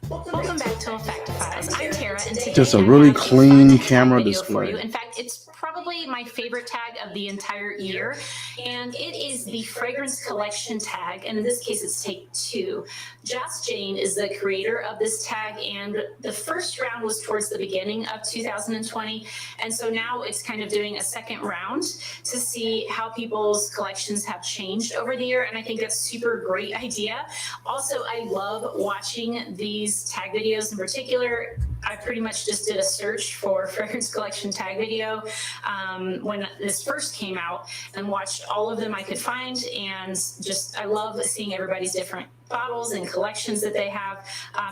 Welcome back to Olfactofiles. I'm Tara, and today Just a really clean camera video display. for you. In fact, it's probably my favorite tag of the entire year, and it is the fragrance collection tag, and in this case it's take 2. Jas Jane is the creator of this tag, and the first round was towards the beginning of 2020, and so now it's kind of doing a second round to see how people's collections have changed over the year, and I think that's a super great idea. Also, I love watching these tag videos in particular. I pretty much just did a search for fragrance collection tag video when this first came out, and watched all of them I could find, and just I love seeing everybody's different bottles and collections that they have,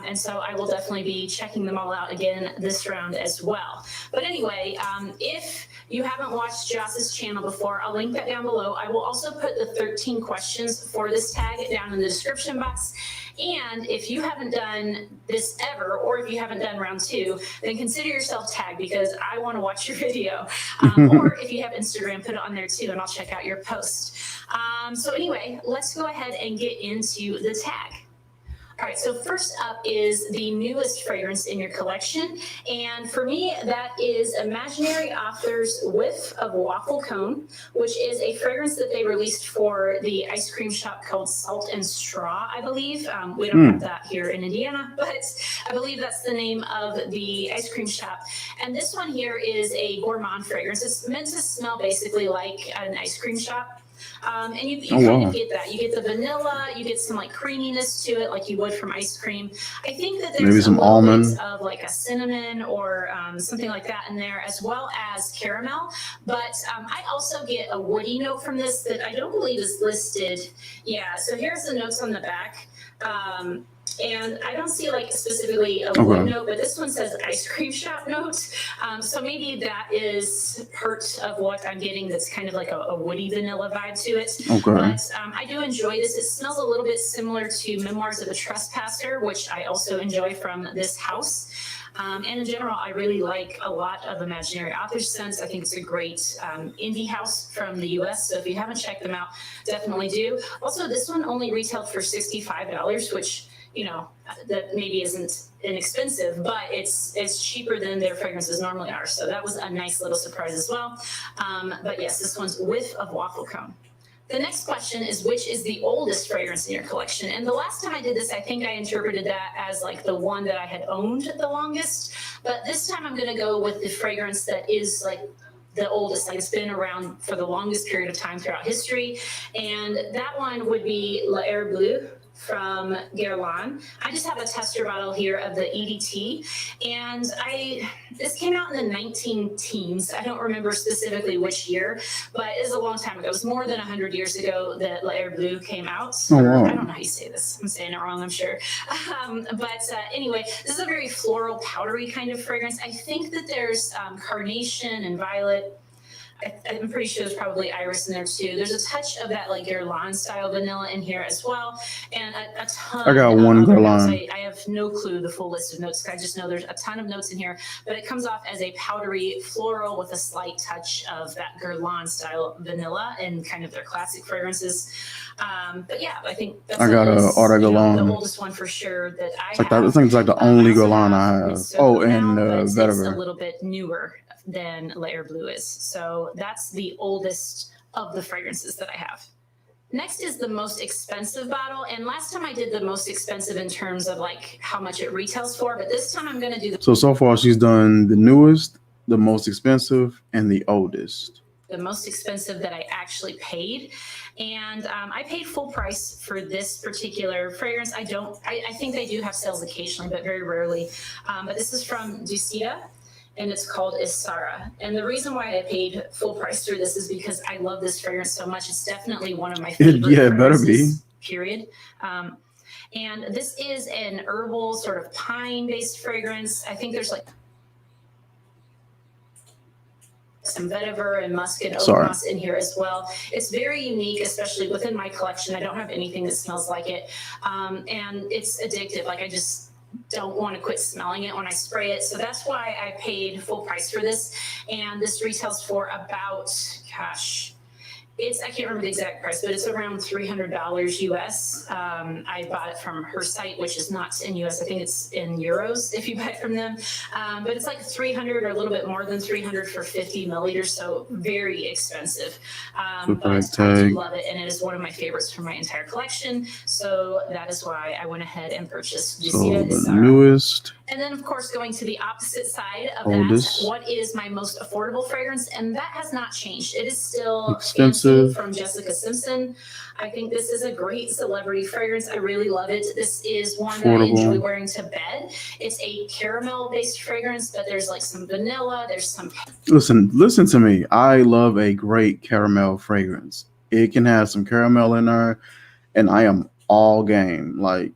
and so I will definitely be checking them all out again this round as well. But anyway, if you haven't watched Joss's channel before, I'll link that down below. I will also put the 13 questions for this tag down in the description box. And if you haven't done this ever, or if you haven't done round 2, then consider yourself tagged because I want to watch your video. Or if you have Instagram, put it on there too, and I'll check out your post. So anyway, let's go ahead and get into the tag. All right, so first up is the newest fragrance in your collection. And for me, that is Imaginary Author's Whiff of Waffle Cone, which is a fragrance that they released for the ice cream shop called Salt and Straw, I believe. We don't have that here in Indiana, but I believe that's the name of the ice cream shop. And this one here is a gourmand fragrance. It's meant to smell basically like an ice cream shop. And you kind of get that. You get the vanilla, you get some like creaminess to it like you would from ice cream. I think that there's maybe some almond of like a cinnamon or something like that in there, as well as caramel. But I also get a woody note from this that I don't believe is listed. Yeah, so here's the notes on the back. And I don't see like specifically a wood note, but this one says ice cream shop note. So maybe that is part of what I'm getting that's kind of like a woody vanilla vibe to it. But I do enjoy this. It smells a little bit similar to Memoirs of a Trespasser, which I also enjoy from this house. And in general, I really like a lot of Imaginary Author's scents. I think it's a great indie house from the US. So if you haven't checked them out, definitely do. Also, this one only retailed for $65, which, you know, that maybe isn't inexpensive, but it's cheaper than their fragrances normally are. So that was a nice little surprise as well. But yes, this one's Whiff of Waffle Cone. The next question is, which is the oldest fragrance in your collection? And the last time I did this, I think I interpreted that as like the one that I had owned the longest. But this time I'm going to go with the fragrance that is like the oldest, like it's been around for the longest period of time throughout history. And that one would be L'Herbleu from Guerlain. I just have a tester bottle here of the EDT, and this came out in the 19-teens. I don't remember specifically which year, but it was a long time ago. It was more than 100 years ago that L'Herbleu came out. I don't know how you say this. I'm saying it wrong, I'm sure. Anyway, this is a very floral, powdery kind of fragrance. I think that there's carnation and violet. I'm pretty sure there's probably iris in there too. There's a touch of that like Guerlain style vanilla in here as well, and a ton. I got one Guerlain. I have no clue the full list of notes. I just know there's a ton of notes in here, but it comes off as a powdery floral with a slight touch of that Guerlain style vanilla and kind of their classic fragrances. But yeah, I think that's I got a Eau de Guerlain. The oldest one for sure that I have. I think it's like the only Guerlain I have. Oh, and Vetiver. It's a little bit newer than L'Herbleu is. So that's the oldest of the fragrances that I have. Next is the most expensive bottle. And last time I did the most expensive in terms of like how much it retails for, but this time I'm going to do so far she's done the newest, the most expensive, and the oldest. The most expensive that I actually paid. And I paid full price for this particular fragrance. I think they do have sales occasionally, but very rarely. But this is from Ducida, and it's called ZARA. And the reason why I paid full price for this is because I love this fragrance so much. It's definitely one of my favorite it better be. Period. And this is an herbal sort of pine-based fragrance. I think there's like some vetiver and musk and oak moss in here as well. It's very unique, especially within my collection. I don't have anything that smells like it. And it's addictive. Like I just don't want to quit smelling it when I spray it. So that's why I paid full price for this. And this retails for about, gosh, I can't remember the exact price, but it's around $300 US. I bought it from her site, which is not in US. I think it's in euros if you buy it from them. But it's like 300 or a little bit more than 300 for 50 milliliters. So very expensive. But I do love it. And it is one of my favorites from my entire collection. So that is why I went ahead and purchased the newest. And then, of course, going to the opposite side of that, what is my most affordable fragrance? And that has not changed. It is still expensive from Jessica Simpson. I think this is a great celebrity fragrance. I really love it. This is one that I enjoy wearing to bed. It's a caramel-based fragrance, but there's like some vanilla. There's some... Listen to me. I love a great caramel fragrance. It can have some caramel in there, and I am all game. Like,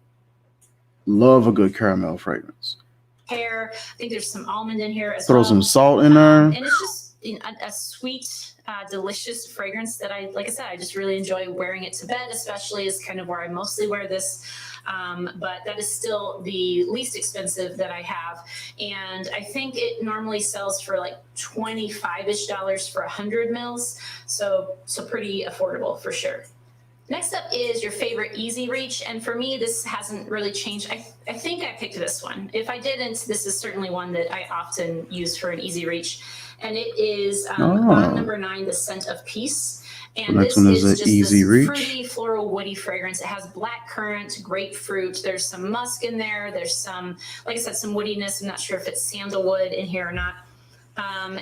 love a good caramel fragrance. Hair. I think there's some almond in here as well. Throw some salt in there. And it's just a sweet, delicious fragrance that like I said, I just really enjoy wearing it to bed, especially is kind of where I mostly wear this. But that is still the least expensive that I have. And I think it normally sells for like $25-ish for 100 mils. So pretty affordable for sure. Next up is your favorite easy reach. And for me, this hasn't really changed. I think I picked this one. If I didn't, this is certainly one that I often use for an easy reach. And it is bottle number 9, the Scent of Peace. And this is just easy this reach. fruity, floral, woody fragrance. It has black currant, grapefruit. There's some musk in there. There's some, like I said, some woodiness. I'm not sure if it's sandalwood in here or not.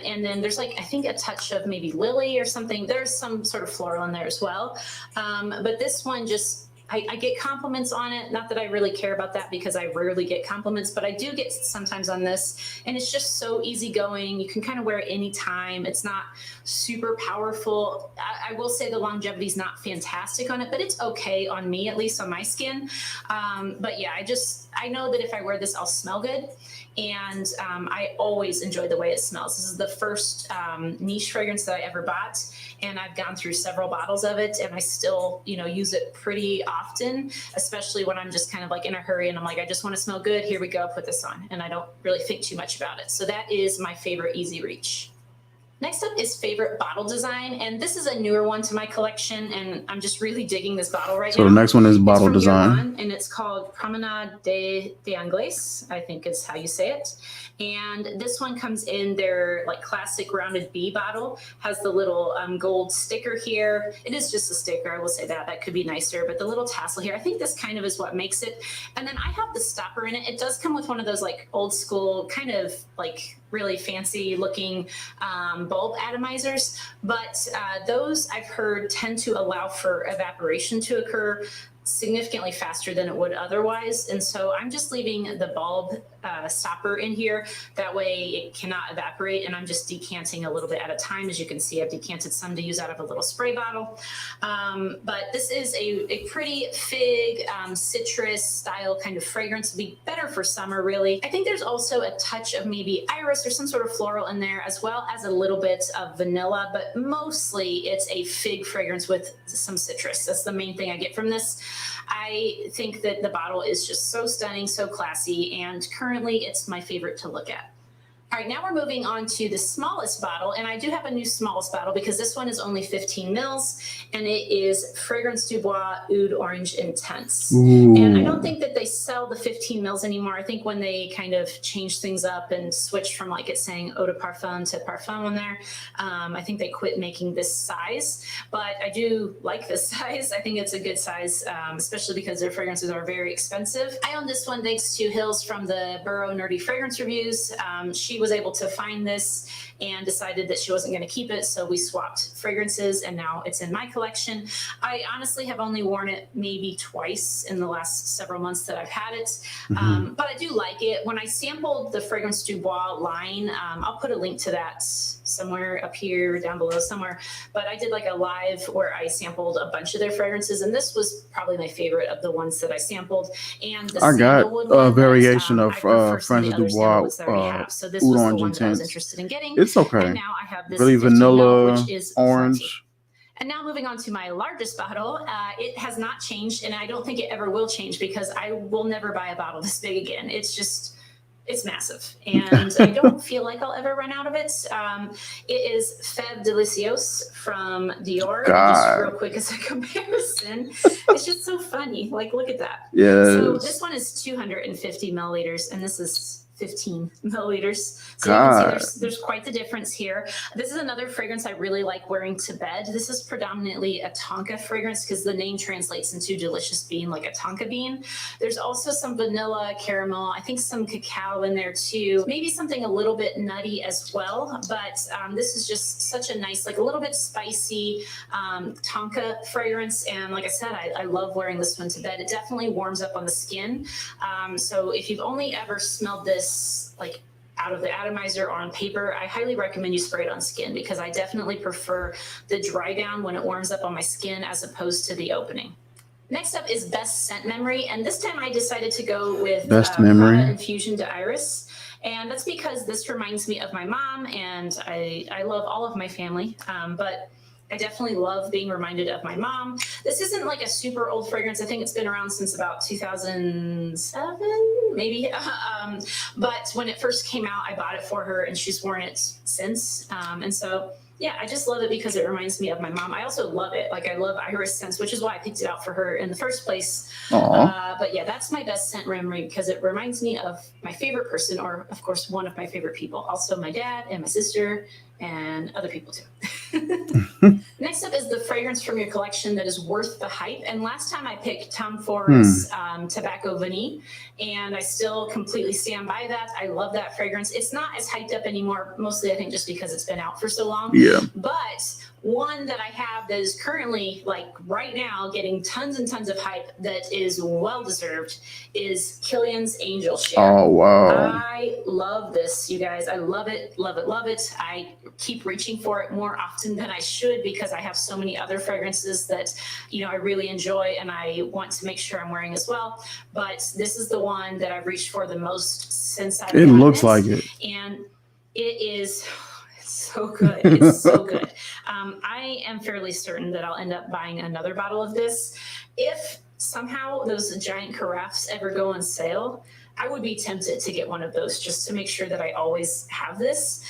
And then there's like, I think a touch of maybe lily or something. There's some sort of floral in there as well. But this one just, I get compliments on it. Not that I really care about that because I rarely get compliments, but I do get sometimes on this. And it's just so easygoing. You can kind of wear it anytime. It's not super powerful. I will say the longevity is not fantastic on it, but it's okay on me, at least on my skin. But yeah, I know that if I wear this, I'll smell good. And I always enjoy the way it smells. This is the first niche fragrance that I ever bought. And I've gone through several bottles of it, and I still, use it pretty often, especially when I'm just kind of like in a hurry and I'm like, I just want to smell good. Here we go, put this on. And I don't really think too much about it. So that is my favorite easy reach. Next up is favorite bottle design, and this is a newer one to my collection, and I'm just really digging this bottle right now. So the next one is bottle design. One, and it's called Promenade d'Anglais, I think is how you say it. And this one comes in their like classic rounded B bottle, has the little gold sticker here. It is just a sticker, I will say that. That could be nicer, but the little tassel here, I think this kind of is what makes it. And then I have the stopper in it. It does come with one of those like old school kind of like really fancy looking bulb atomizers, but those I've heard tend to allow for evaporation to occur significantly faster than it would otherwise. And so I'm just leaving the bulb stopper in here. That way it cannot evaporate, and I'm just decanting a little bit at a time. As you can see, I've decanted some to use out of a little spray bottle. But this is a pretty fig, citrus style kind of fragrance. It'd be better for summer, really. I think there's also a touch of maybe iris or some sort of floral in there, as well as a little bit of vanilla, but mostly it's a fig fragrance with some citrus. That's the main thing I get from this. I think that the bottle is just so stunning, so classy, and currently it's my favorite to look at. All right, now we're moving on to the smallest bottle, and I do have a new smallest bottle because this one is only 15 mils, and it is Fragrance du Bois Oud Orange Intense. Ooh. And I don't think that they sell the 15 mils anymore. I think when they kind of changed things up and switched from like it saying eau de parfum to parfum on there, I think they quit making this size, but I do like this size. I think it's a good size, especially because their fragrances are very expensive. I own this one thanks to Hills from the Burrow Nerdy Fragrance Reviews. She was able to find this and decided that she wasn't going to keep it, so we swapped fragrances, and now it's in my collection. I honestly have only worn it maybe twice in the last several months that I've had it, but I do like it. When I sampled the Fragrance du Bois line, I'll put a link to that somewhere up here, down below somewhere, but I did like a live where I sampled a bunch of their fragrances, and this was probably my favorite of the ones that I sampled. And the I got a variation of Fragrance du Bois so this was the Orange one that I was Intense. interested in getting. It's okay. And now I have this Really 15 ml, vanilla, which is orange. plenty. And now moving on to my largest bottle, it has not changed, and I don't think it ever will change because I will never buy a bottle this big again. It's massive, and I don't feel like I'll ever run out of it. It is Fève Délicieuse from DIOR. Just real quick as a comparison, it's just so funny. Like, look at that. Yes. So this one is 250 milliliters, and this is 15 milliliters. So you can see there's quite the difference here. This is another fragrance I really like wearing to bed. This is predominantly a tonka fragrance because the name translates into delicious bean, like a tonka bean. There's also some vanilla, caramel, I think some cacao in there too. Maybe something a little bit nutty as well, but this is just such a nice, like a little bit spicy tonka fragrance. And like I said, I love wearing this one to bed. It definitely warms up on the skin. So if you've only ever smelled this like out of the atomizer or on paper, I highly recommend you spray it on skin because I definitely prefer the dry down when it warms up on my skin as opposed to the opening. Next up is Best Scent Memory, and this time I decided to go with Best Memory Infusion de Iris. And that's because this reminds me of my mom, and I love all of my family, but I definitely love being reminded of my mom. This isn't like a super old fragrance. I think it's been around since about 2007, maybe. But when it first came out, I bought it for her, and she's worn it since. And so, yeah, I just love it because it reminds me of my mom. I also love it. Like, I love Iris scents, which is why I picked it out for her in the first place. But yeah, that's my best scent memory because it reminds me of my favorite person, or of course, one of my favorite people. Also my dad and my sister and other people too. Next up is the fragrance from your collection that is worth the hype. And last time I picked Tom Ford's Tobacco Vanille, and I still completely stand by that. I love that fragrance. It's not as hyped up anymore, mostly I think just because it's been out for so long. Yeah. But one that I have that is currently, like right now, getting tons and tons of hype that is well deserved is Kilian's Angel Share. Oh, wow. I love this, you guys. I love it, love it, love it. I keep reaching for it more often than I should because I have so many other fragrances that, you know, I really enjoy and I want to make sure I'm wearing as well. But this is the one that I've reached for the most since I've It looks like it. And it is so good. It's so good. I am fairly certain that I'll end up buying another bottle of this. If somehow those giant carafes ever go on sale, I would be tempted to get one of those just to make sure that I always have this.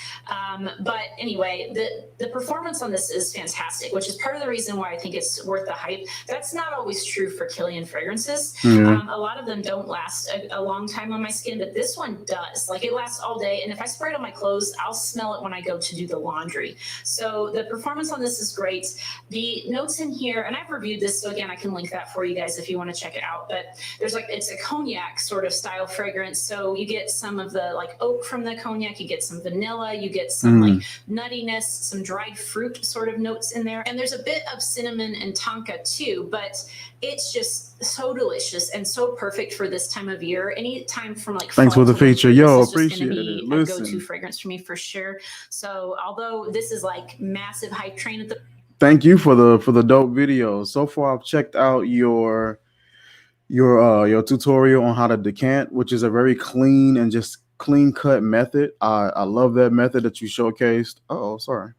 But anyway, the performance on this is fantastic, which is part of the reason why I think it's worth the hype. That's not always true for Kilian fragrances. A lot of them don't last a long time on my skin, but this one does. Like, it lasts all day. And if I spray it on my clothes, I'll smell it when I go to do the laundry. So the performance on this is great. The notes in here, and I've reviewed this, so again, I can link that for you guys if you want to check it out. But there's like, it's a cognac sort of style fragrance. So you get some of the like oak from the cognac, you get some vanilla, you get some like nuttiness, some dried fruit sort of notes in there. And there's a bit of cinnamon and tonka too, but it's just so delicious and so perfect for this time of year. Any time from like thanks fall for the to winter, feature. Yo, this is just appreciate gonna it. be Listen. a go-to fragrance for me for sure. So although this is like massive hype train at the Thank you for the dope video. So far, I've checked out your tutorial on how to decant, which is a very clean and just clean cut method. I love that method that you showcased. Oh, sorry.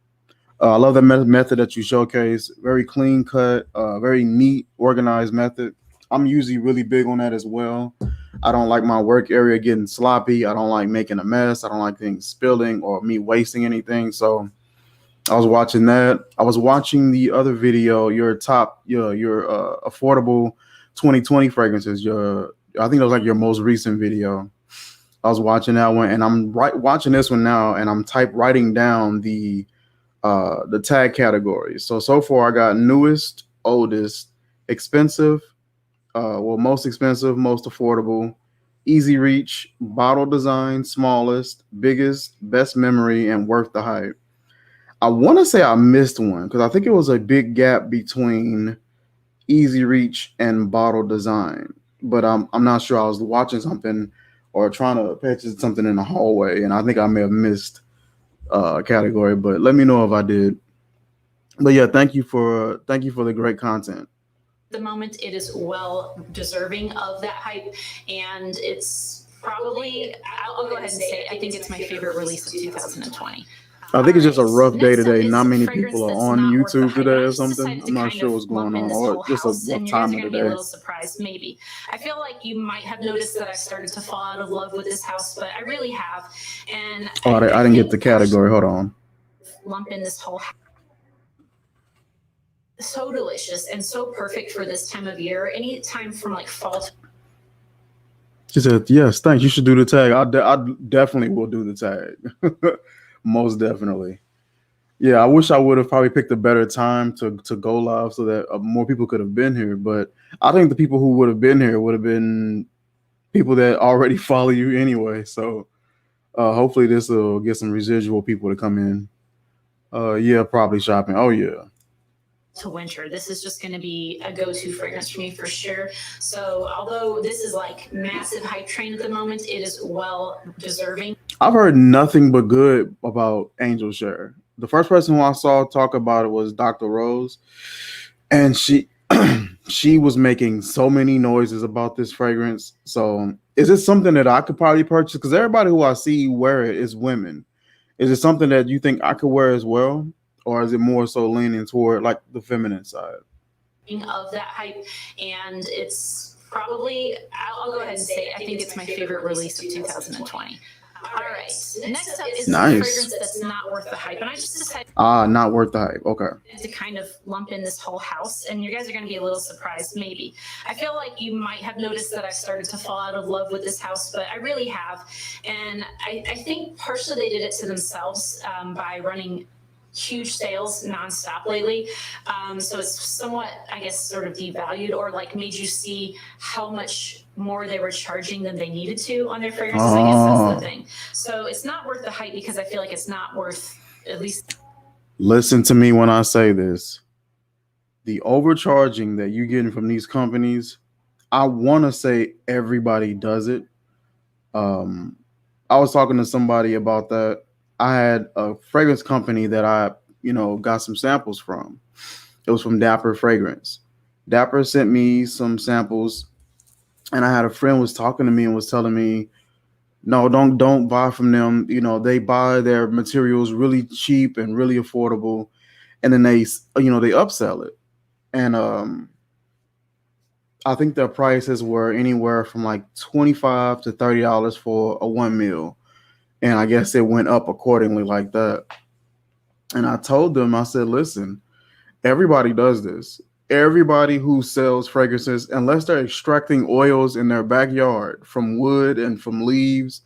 I love that method that you showcased. Very clean cut, very neat, organized method. I'm usually really big on that as well. I don't like my work area getting sloppy. I don't like making a mess. I don't like things spilling or me wasting anything. So I was watching that. I was watching the other video, your affordable 2020 fragrances. I think it was like your most recent video. I was watching that one, and I'm watching this one now, and I'm writing down the tag categories. So far I got newest, oldest, expensive, most expensive, most affordable, easy reach, bottle design, smallest, biggest, best memory, and worth the hype. I want to say I missed one because I think it was a big gap between easy reach and bottle design, but I'm not sure. I was watching something or trying to pay attention to something in the hallway, and I think I may have missed a category, but let me know if I did. But yeah, thank you for the great content. The moment, it is well deserving of that hype, and it's probably, I'll go ahead and say, I think it's my favorite release of 2020. I think it's just a rough day today. Not many people are on YouTube today or something. I'm not sure what's going on, or just a rough time of the day. A little surprised, maybe. I feel like you might have noticed that I started to fall out of love with this house, but I really have. And I didn't get the category. Hold on. Lump in this whole house. So delicious and so perfect for this time of year. Any time from like fall to She said, yes, thanks. You should do the tag. I definitely will do the tag. Most definitely. Yeah, I wish I would have probably picked a better time to go live so that more people could have been here. But I think the people who would have been here would have been people that already follow you anyway. So hopefully this will get some residual people to come in. Yeah, probably shopping. Oh, yeah. To winter. This is just going to be a go-to fragrance for me for sure. So although this is like massive hype train at the moment, it is well deserving. I've heard nothing but good about Angel Share. The first person who I saw talk about it was Dr. Rose, and she she was making so many noises about this fragrance. So is it something that I could probably purchase? Because everybody who I see wear it is women. Is it something that you think I could wear as well? Or is it more so leaning toward like the feminine side? Of that hype, and it's probably, I'll go ahead and say, I think it's my favorite release of 2020. All right, next up is nice. a fragrance that's not worth the hype, and I just decided not worth the hype. Okay. To kind of lump in this whole house, and you guys are going to be a little surprised, maybe. I feel like you might have noticed that I've started to fall out of love with this house, but I really have, and I think partially they did it to themselves by running huge sales nonstop lately. So it's somewhat, I guess, sort of devalued or like made you see how much more they were charging than they needed to on their fragrances. I guess that's the thing. So it's not worth the hype because I feel like it's not worth at least. Listen to me when I say this. The overcharging that you're getting from these companies, I want to say everybody does it. I was talking to somebody about that. I had a fragrance company that I, got some samples from. It was from Dapper Fragrance. Dapper sent me some samples, and I had a friend was talking to me and was telling me, no, don't buy from them. They buy their materials really cheap and really affordable, and then they upsell it. And I think their prices were anywhere from like $25 to $30 for a 1 mil. And I guess it went up accordingly like that. And I told them, I said, listen, everybody does this. Everybody who sells fragrances, unless they're extracting oils in their backyard from wood and from leaves,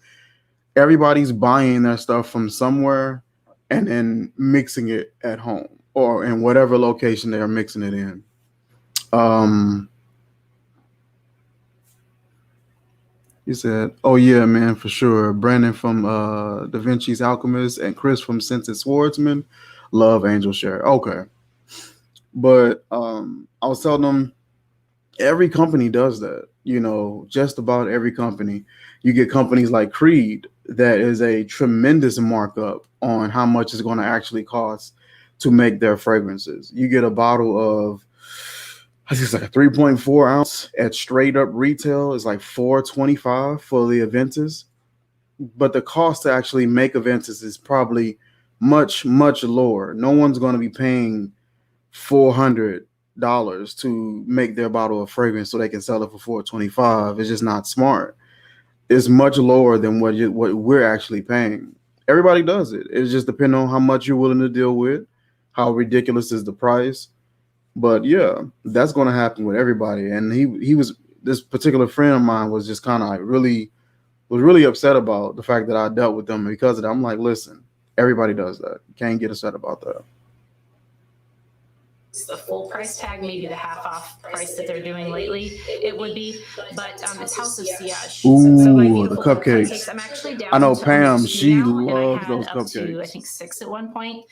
everybody's buying their stuff from somewhere and then mixing it at home or in whatever location they are mixing it in. He said, oh, yeah, man, for sure. Brandon from Da Vinci's Alchemist and Chris from Scented Swordsman love Angel Share. Okay. But I was telling them every company does that, just about every company. You get companies like Creed that is a tremendous markup on how much it's going to actually cost to make their fragrances. You get a bottle of, I think it's like a 3.4 ounce at straight up retail is like $4.25 for the Aventus. But the cost to actually make Aventus is probably much, much lower. No one's going to be paying $400 to make their bottle of fragrance so they can sell it for $4.25. It's just not smart. It's much lower than what we're actually paying. Everybody does it. It's just depending on how much you're willing to deal with, how ridiculous is the price. But yeah, that's going to happen with everybody. And he was, this particular friend of mine was just kind of like was really upset about the fact that I dealt with them because of that. I'm like, listen, everybody does that. You can't get upset about that. It's the full price tag, maybe the half off price that they're doing lately. It would be, but it's House of Sillage. Ooh, the cupcakes. I'm actually down. I know Pam, she loves those cupcakes. I think 6 at one point.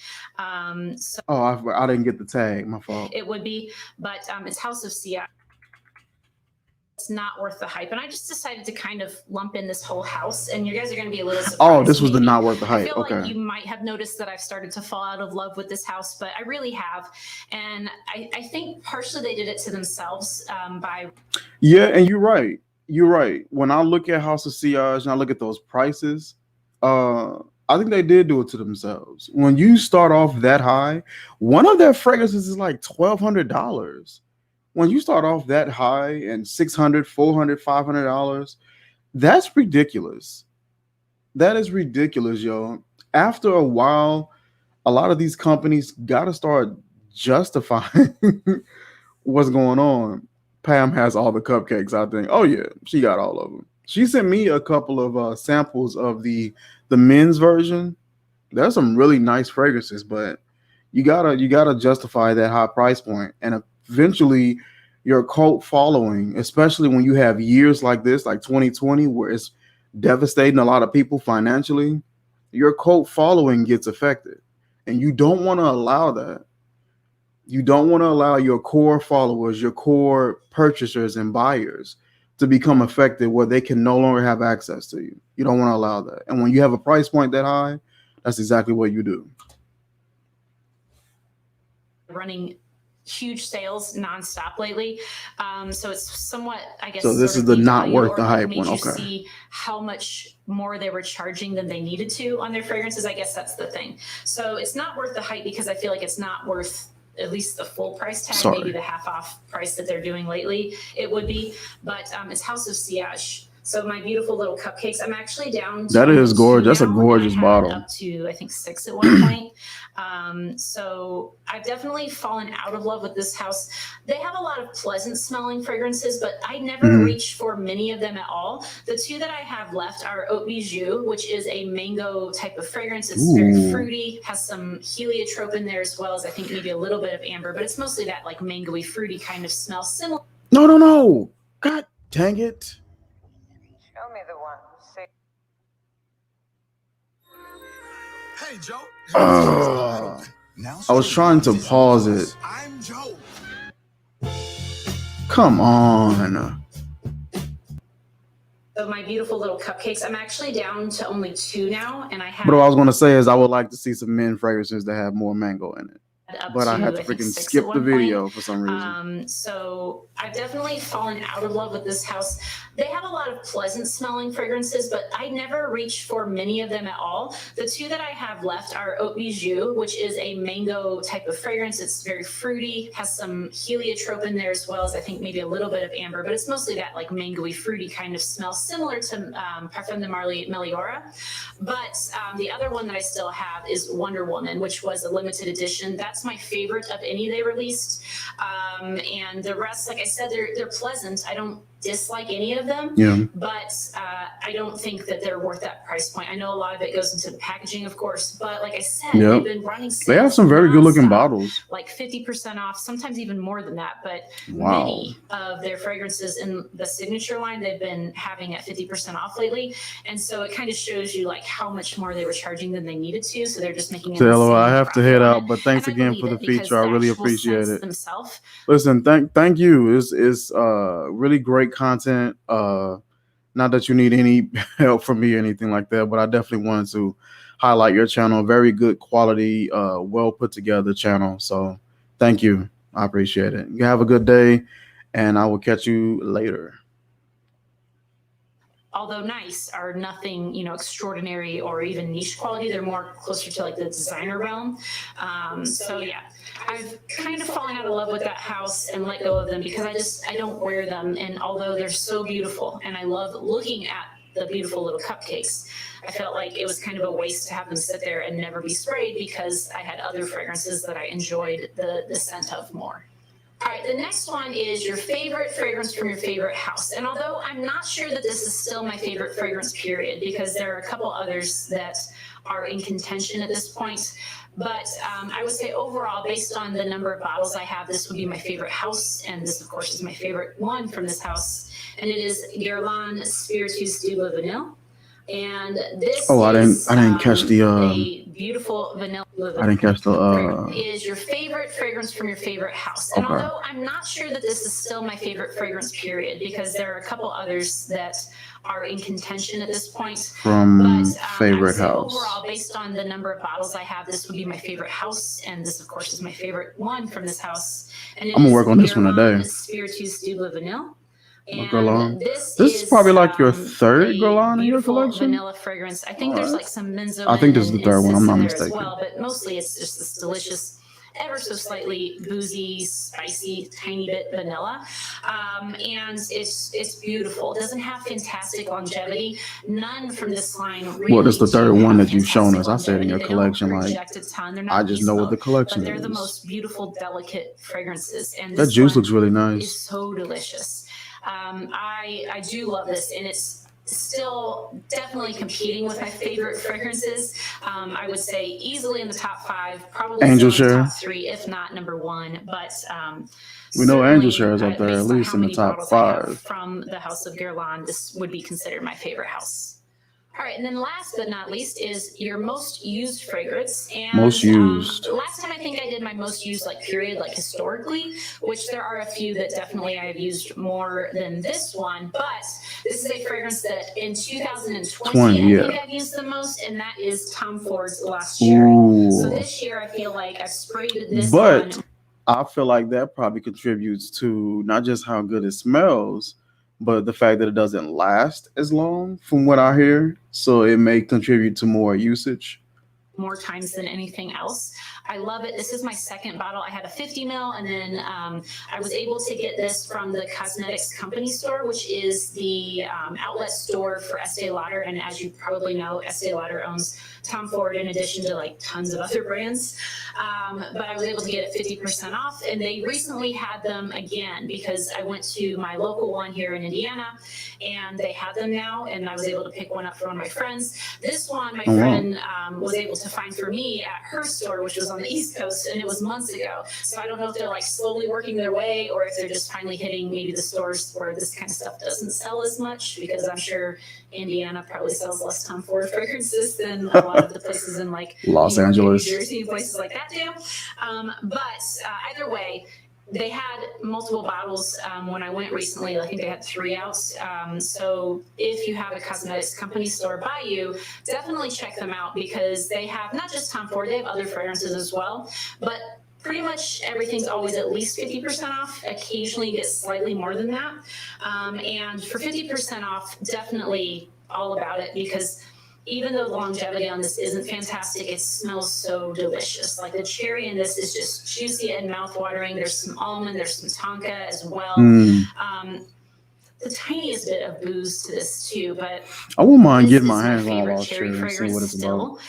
So I didn't get the tag. My fault. It would be, but it's House of Sillage. It's not worth the hype, and I just decided to kind of lump in this whole house, and you guys are going to be a little surprised. Oh, this was the not worth the hype. I feel okay. like you might have noticed that I've started to fall out of love with this house, but I really have, and I think partially they did it to themselves by. Yeah, and you're right. You're right. When I look at House of Sillage and I look at those prices, I think they did do it to themselves. When you start off that high, one of their fragrances is like $1,200. When you start off that high and $600, $400, $500, that's ridiculous. That is ridiculous, yo. After a while, a lot of these companies got to start justifying what's going on. Pam has all the cupcakes, I think. Oh, yeah, she got all of them. She sent me a couple of samples of the men's version. There's some really nice fragrances, but you gotta justify that high price point. And eventually your cult following, especially when you have years like this, like 2020, where it's devastating a lot of people financially, your cult following gets affected. And you don't want to allow that. You don't want to allow your core followers, your core purchasers and buyers to become affected where they can no longer have access to you. You don't want to allow that. And when you have a price point that high, that's exactly what you do. Running huge sales nonstop lately. So it's somewhat, I guess. So this is the not worth the hype one. Okay. See how much more they were charging than they needed to on their fragrances. I guess that's the thing. So it's not worth the hype because I feel like it's not worth at least the full price tag, maybe the half off price that they're doing lately. It would be, but it's House of Siage. So my beautiful little cupcakes. I'm actually down to that is gorgeous. That's a gorgeous bottle. Up to I think 6 at one point. So I've definitely fallen out of love with this house. They have a lot of pleasant smelling fragrances, but I never reached for many of them at all. The 2 that I have left are Haute Bijou, which is a mango type of fragrance. It's very fruity, has some heliotrope in there as well as I think maybe a little bit of amber, but it's mostly that like mangoey fruity kind of smell. Similar. No. God dang it. Show me the one. See. Hey, Joe. I was trying to pause it. I'm Joe. Come on. So my beautiful little cupcakes. I'm actually down to only 2 now, and I have. But what I was going to say is I would like to see some men fragrances that have more mango in it. But I had to freaking skip the video for some reason. So I've definitely fallen out of love with this house. They have a lot of pleasant smelling fragrances, but I never reached for many of them at all. The 2 that I have left are Haute Bijou, which is a mango type of fragrance. It's very fruity, has some heliotrope in there as well as I think maybe a little bit of amber, but it's mostly that like mangoey fruity kind of smell, similar to Parfum de Meliora. But the other one that I still have is Wonder Woman, which was a limited edition. That's my favorite of any they released. And the rest, like I said, they're pleasant. I don't dislike any of them, but I don't think that they're worth that price point. I know a lot of it goes into the packaging, of course, but like I said, they've been running sales. They have some very good looking bottles, like 50% off, sometimes even more than that. But many of their fragrances in the signature line, they've been having at 50% off lately. And so it kind of shows you like how much more they were charging than they needed to. So they're just making it. So I have to head out, but thanks again for the feature. I really appreciate it. Listen, thank you. It's really great content. Not that you need any help from me or anything like that, but I definitely wanted to highlight your channel. Very good quality, well put together channel. So thank you. I appreciate it. You have a good day, and I will catch you later. Although nice, are nothing, extraordinary or even niche quality. They're more closer to like the designer realm. So yeah, I've kind of fallen out of love with that house and let go of them because I don't wear them. And although they're so beautiful and I love looking at the beautiful little cupcakes, I felt like it was kind of a waste to have them sit there and never be sprayed because I had other fragrances that I enjoyed the scent of more. All right, the next one is your favorite fragrance from your favorite house. And although I'm not sure that this is still my favorite fragrance, period, because there are a couple others that are in contention at this point, but I would say overall, based on the number of bottles I have, this would be my favorite house. And this, of course, is my favorite one from this house. And it is Guerlain Spiritus du Vanille. And this I didn't catch the a beautiful vanilla. I didn't catch the is your favorite fragrance from your favorite house. And although I'm not sure that this is still my favorite fragrance, period, because there are a couple others that are in contention at this point. From favorite house. Overall, based on the number of bottles I have, this would be my favorite house. And this, of course, is my favorite one from this house. And I'm gonna work on this one today. Spiritus du Vanille. And this is probably like your third Guerlain in your collection. Vanilla fragrance. I think there's like some benzoin. I think this is the third one. I'm not mistaken. Well, but mostly it's just this delicious, ever so slightly boozy, spicy, tiny bit vanilla, and it's beautiful. It doesn't have fantastic longevity. None from this line. Really what is the third one that you've shown us? I said in your collection, like I just know what the collection is. They're the most beautiful, delicate fragrances, and that juice looks really nice. It's so delicious. I do love this, and it's still definitely competing with my favorite fragrances. I would say easily in the top 5, probably Angel Share top 3, if not number 1. But we know Angel Share is up there, at least in the top 5. From the House of Guerlain, this would be considered my favorite house. All right, and then last but not least is your most used fragrance. And most used. Last time I think I did my most used, like period, like historically, which there are a few that definitely I've used more than this one. But this is a fragrance that in 2020 I think I've used the most, and that is Tom Ford's Last Cherry. So this year I feel like I've sprayed this on. I feel like that probably contributes to not just how good it smells, but the fact that it doesn't last as long, from what I hear. So it may contribute to more usage. More times than anything else. I love it. This is my second bottle. I had a 50 ml, and then I was able to get this from the cosmetics company store, which is the outlet store for Estee Lauder. And as you probably know, Estee Lauder owns Tom Ford in addition to like tons of other brands. But I was able to get it 50% off, and they recently had them again because I went to my local one here in Indiana, and they had them now, and I was able to pick one up for one of my friends. This one, my friend was able to find for me at her store, which was on the East Coast, and it was months ago. So I don't know if they're like slowly working their way, or if they're just finally hitting maybe the stores where this kind of stuff doesn't sell as much, because I'm sure Indiana probably sells less Tom Ford fragrances than a lot of the places in like Los New York, Angeles, New Jersey, places like that do. But either way, they had multiple bottles when I went recently. I think they had 3 out. So if you have a cosmetics company store by you, definitely check them out, because they have not just Tom Ford, they have other fragrances as well. But pretty much everything's always at least 50% off. Occasionally gets slightly more than that. And for 50% off, definitely all about it, because even though the longevity on this isn't fantastic, it smells so delicious. Like the cherry in this is just juicy and mouthwatering. There's some almond, there's some tonka as well. The tiniest bit of booze to this too, but I wouldn't mind this getting is my hands on favorite Lost cherry Cherry and see fragrance what it's about.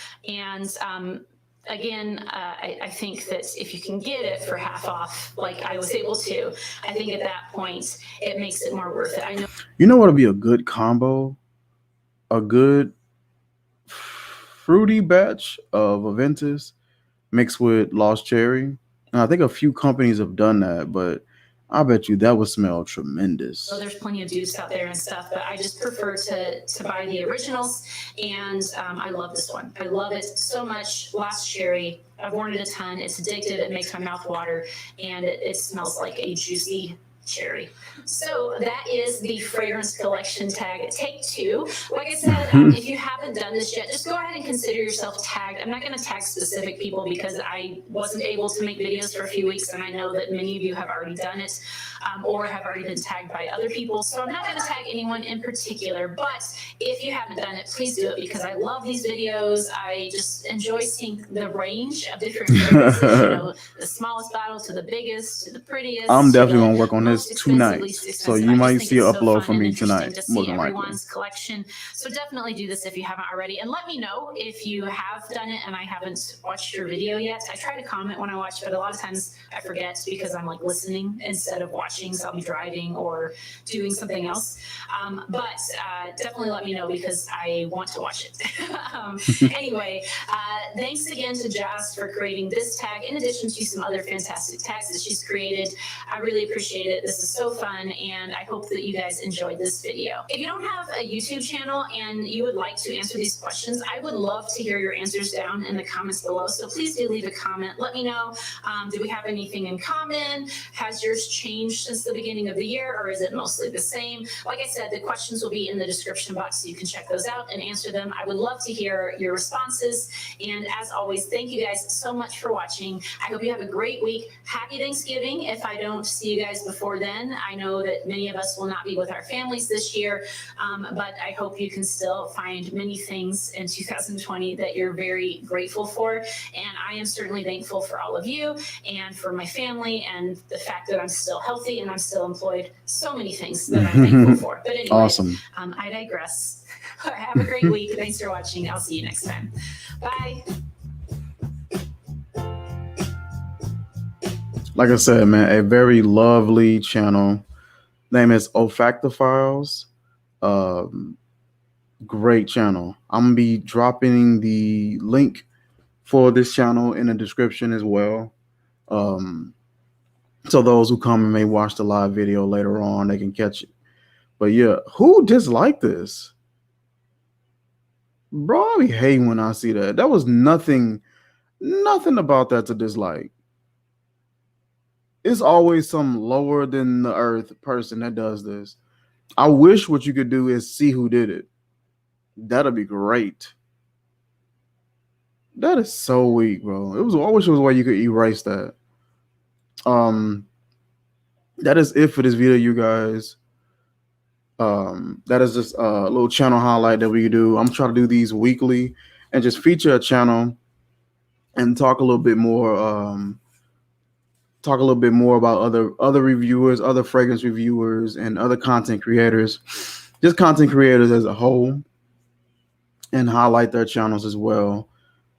still. And again, I think that if you can get it for half off, like I was able to, I think at that point it makes it more worth it. I know. You know what would be a good combo? A good fruity batch of Aventus mixed with Lost Cherry. And I think a few companies have done that, but I bet you that would smell tremendous. So there's plenty of dupes out there and stuff, but I just prefer to buy the originals, and I love this one. I love it so much. Lost Cherry, I've worn it a ton. It's addictive. It makes my mouth water, and it smells like a juicy cherry. So that is the fragrance collection tag take 2. Like I said, if you haven't done this yet, just go ahead and consider yourself tagged. I'm not going to tag specific people because I wasn't able to make videos for a few weeks, and I know that many of you have already done it or have already been tagged by other people. So I'm not going to tag anyone in particular, but if you haven't done it, please do it, because I love these videos. I just enjoy seeing the range of different fragrances, you know, the smallest bottle to the biggest to the prettiest. I'm definitely going to work on this tonight. So you I might just see an think it's so upload fun from and me interesting tonight, to more see than likely. everyone's collection. So definitely do this if you haven't already, and let me know if you have done it and I haven't watched your video yet. I try to comment when I watch, but a lot of times I forget because I'm like listening instead of watching, so I'll be driving or doing something else. But definitely let me know because I want to watch it. Anyway, thanks again to Jazz for creating this tag, in addition to some other fantastic tags that she's created. I really appreciate it. This is so fun, and I hope that you guys enjoyed this video. If you don't have a YouTube channel and you would like to answer these questions, I would love to hear your answers down in the comments below. So please do leave a comment. Let me know, do we have anything in common? Has yours changed since the beginning of the year, or is it mostly the same? Like I said, the questions will be in the description box, so you can check those out and answer them. I would love to hear your responses. And as always, thank you guys so much for watching. I hope you have a great week. Happy Thanksgiving. If I don't see you guys before then, I know that many of us will not be with our families this year, but I hope you can still find many things in 2020 that you're very grateful for. And I am certainly thankful for all of you and for my family and the fact that I'm still healthy and I'm still employed. So many things that I'm thankful for. But anyway, Awesome. I digress. Have a great week. Thanks for watching. I'll see you next time. Bye. Like I said, man, a very lovely channel. Name is Olfactofiles. Great channel. I'm gonna be dropping the link for this channel in the description as well. So those who come and may watch the live video later on, they can catch it. But yeah, who disliked this? Bro, I be hating when I see that. That was nothing about that to dislike. It's always some lower than the earth person that does this. I wish what you could do is see who did it. That'd be great. That is so weak, bro. I wish it was a way you could erase that. That is it for this video, you guys. That is just a little channel highlight that we do. I'm trying to do these weekly and just feature a channel and talk a little bit more. Talk a little bit more about other reviewers, other fragrance reviewers, and other content creators, just content creators as a whole, and highlight their channels as well.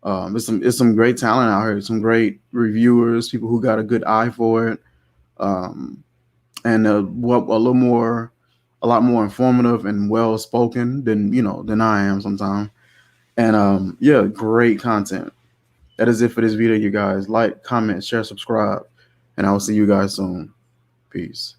It's some great talent out here, some great reviewers, people who got a good eye for it, and a lot more informative and well spoken than I am sometimes. And yeah, great content. That is it for this video, you guys. Like, comment, share, subscribe, and I will see you guys soon. Peace.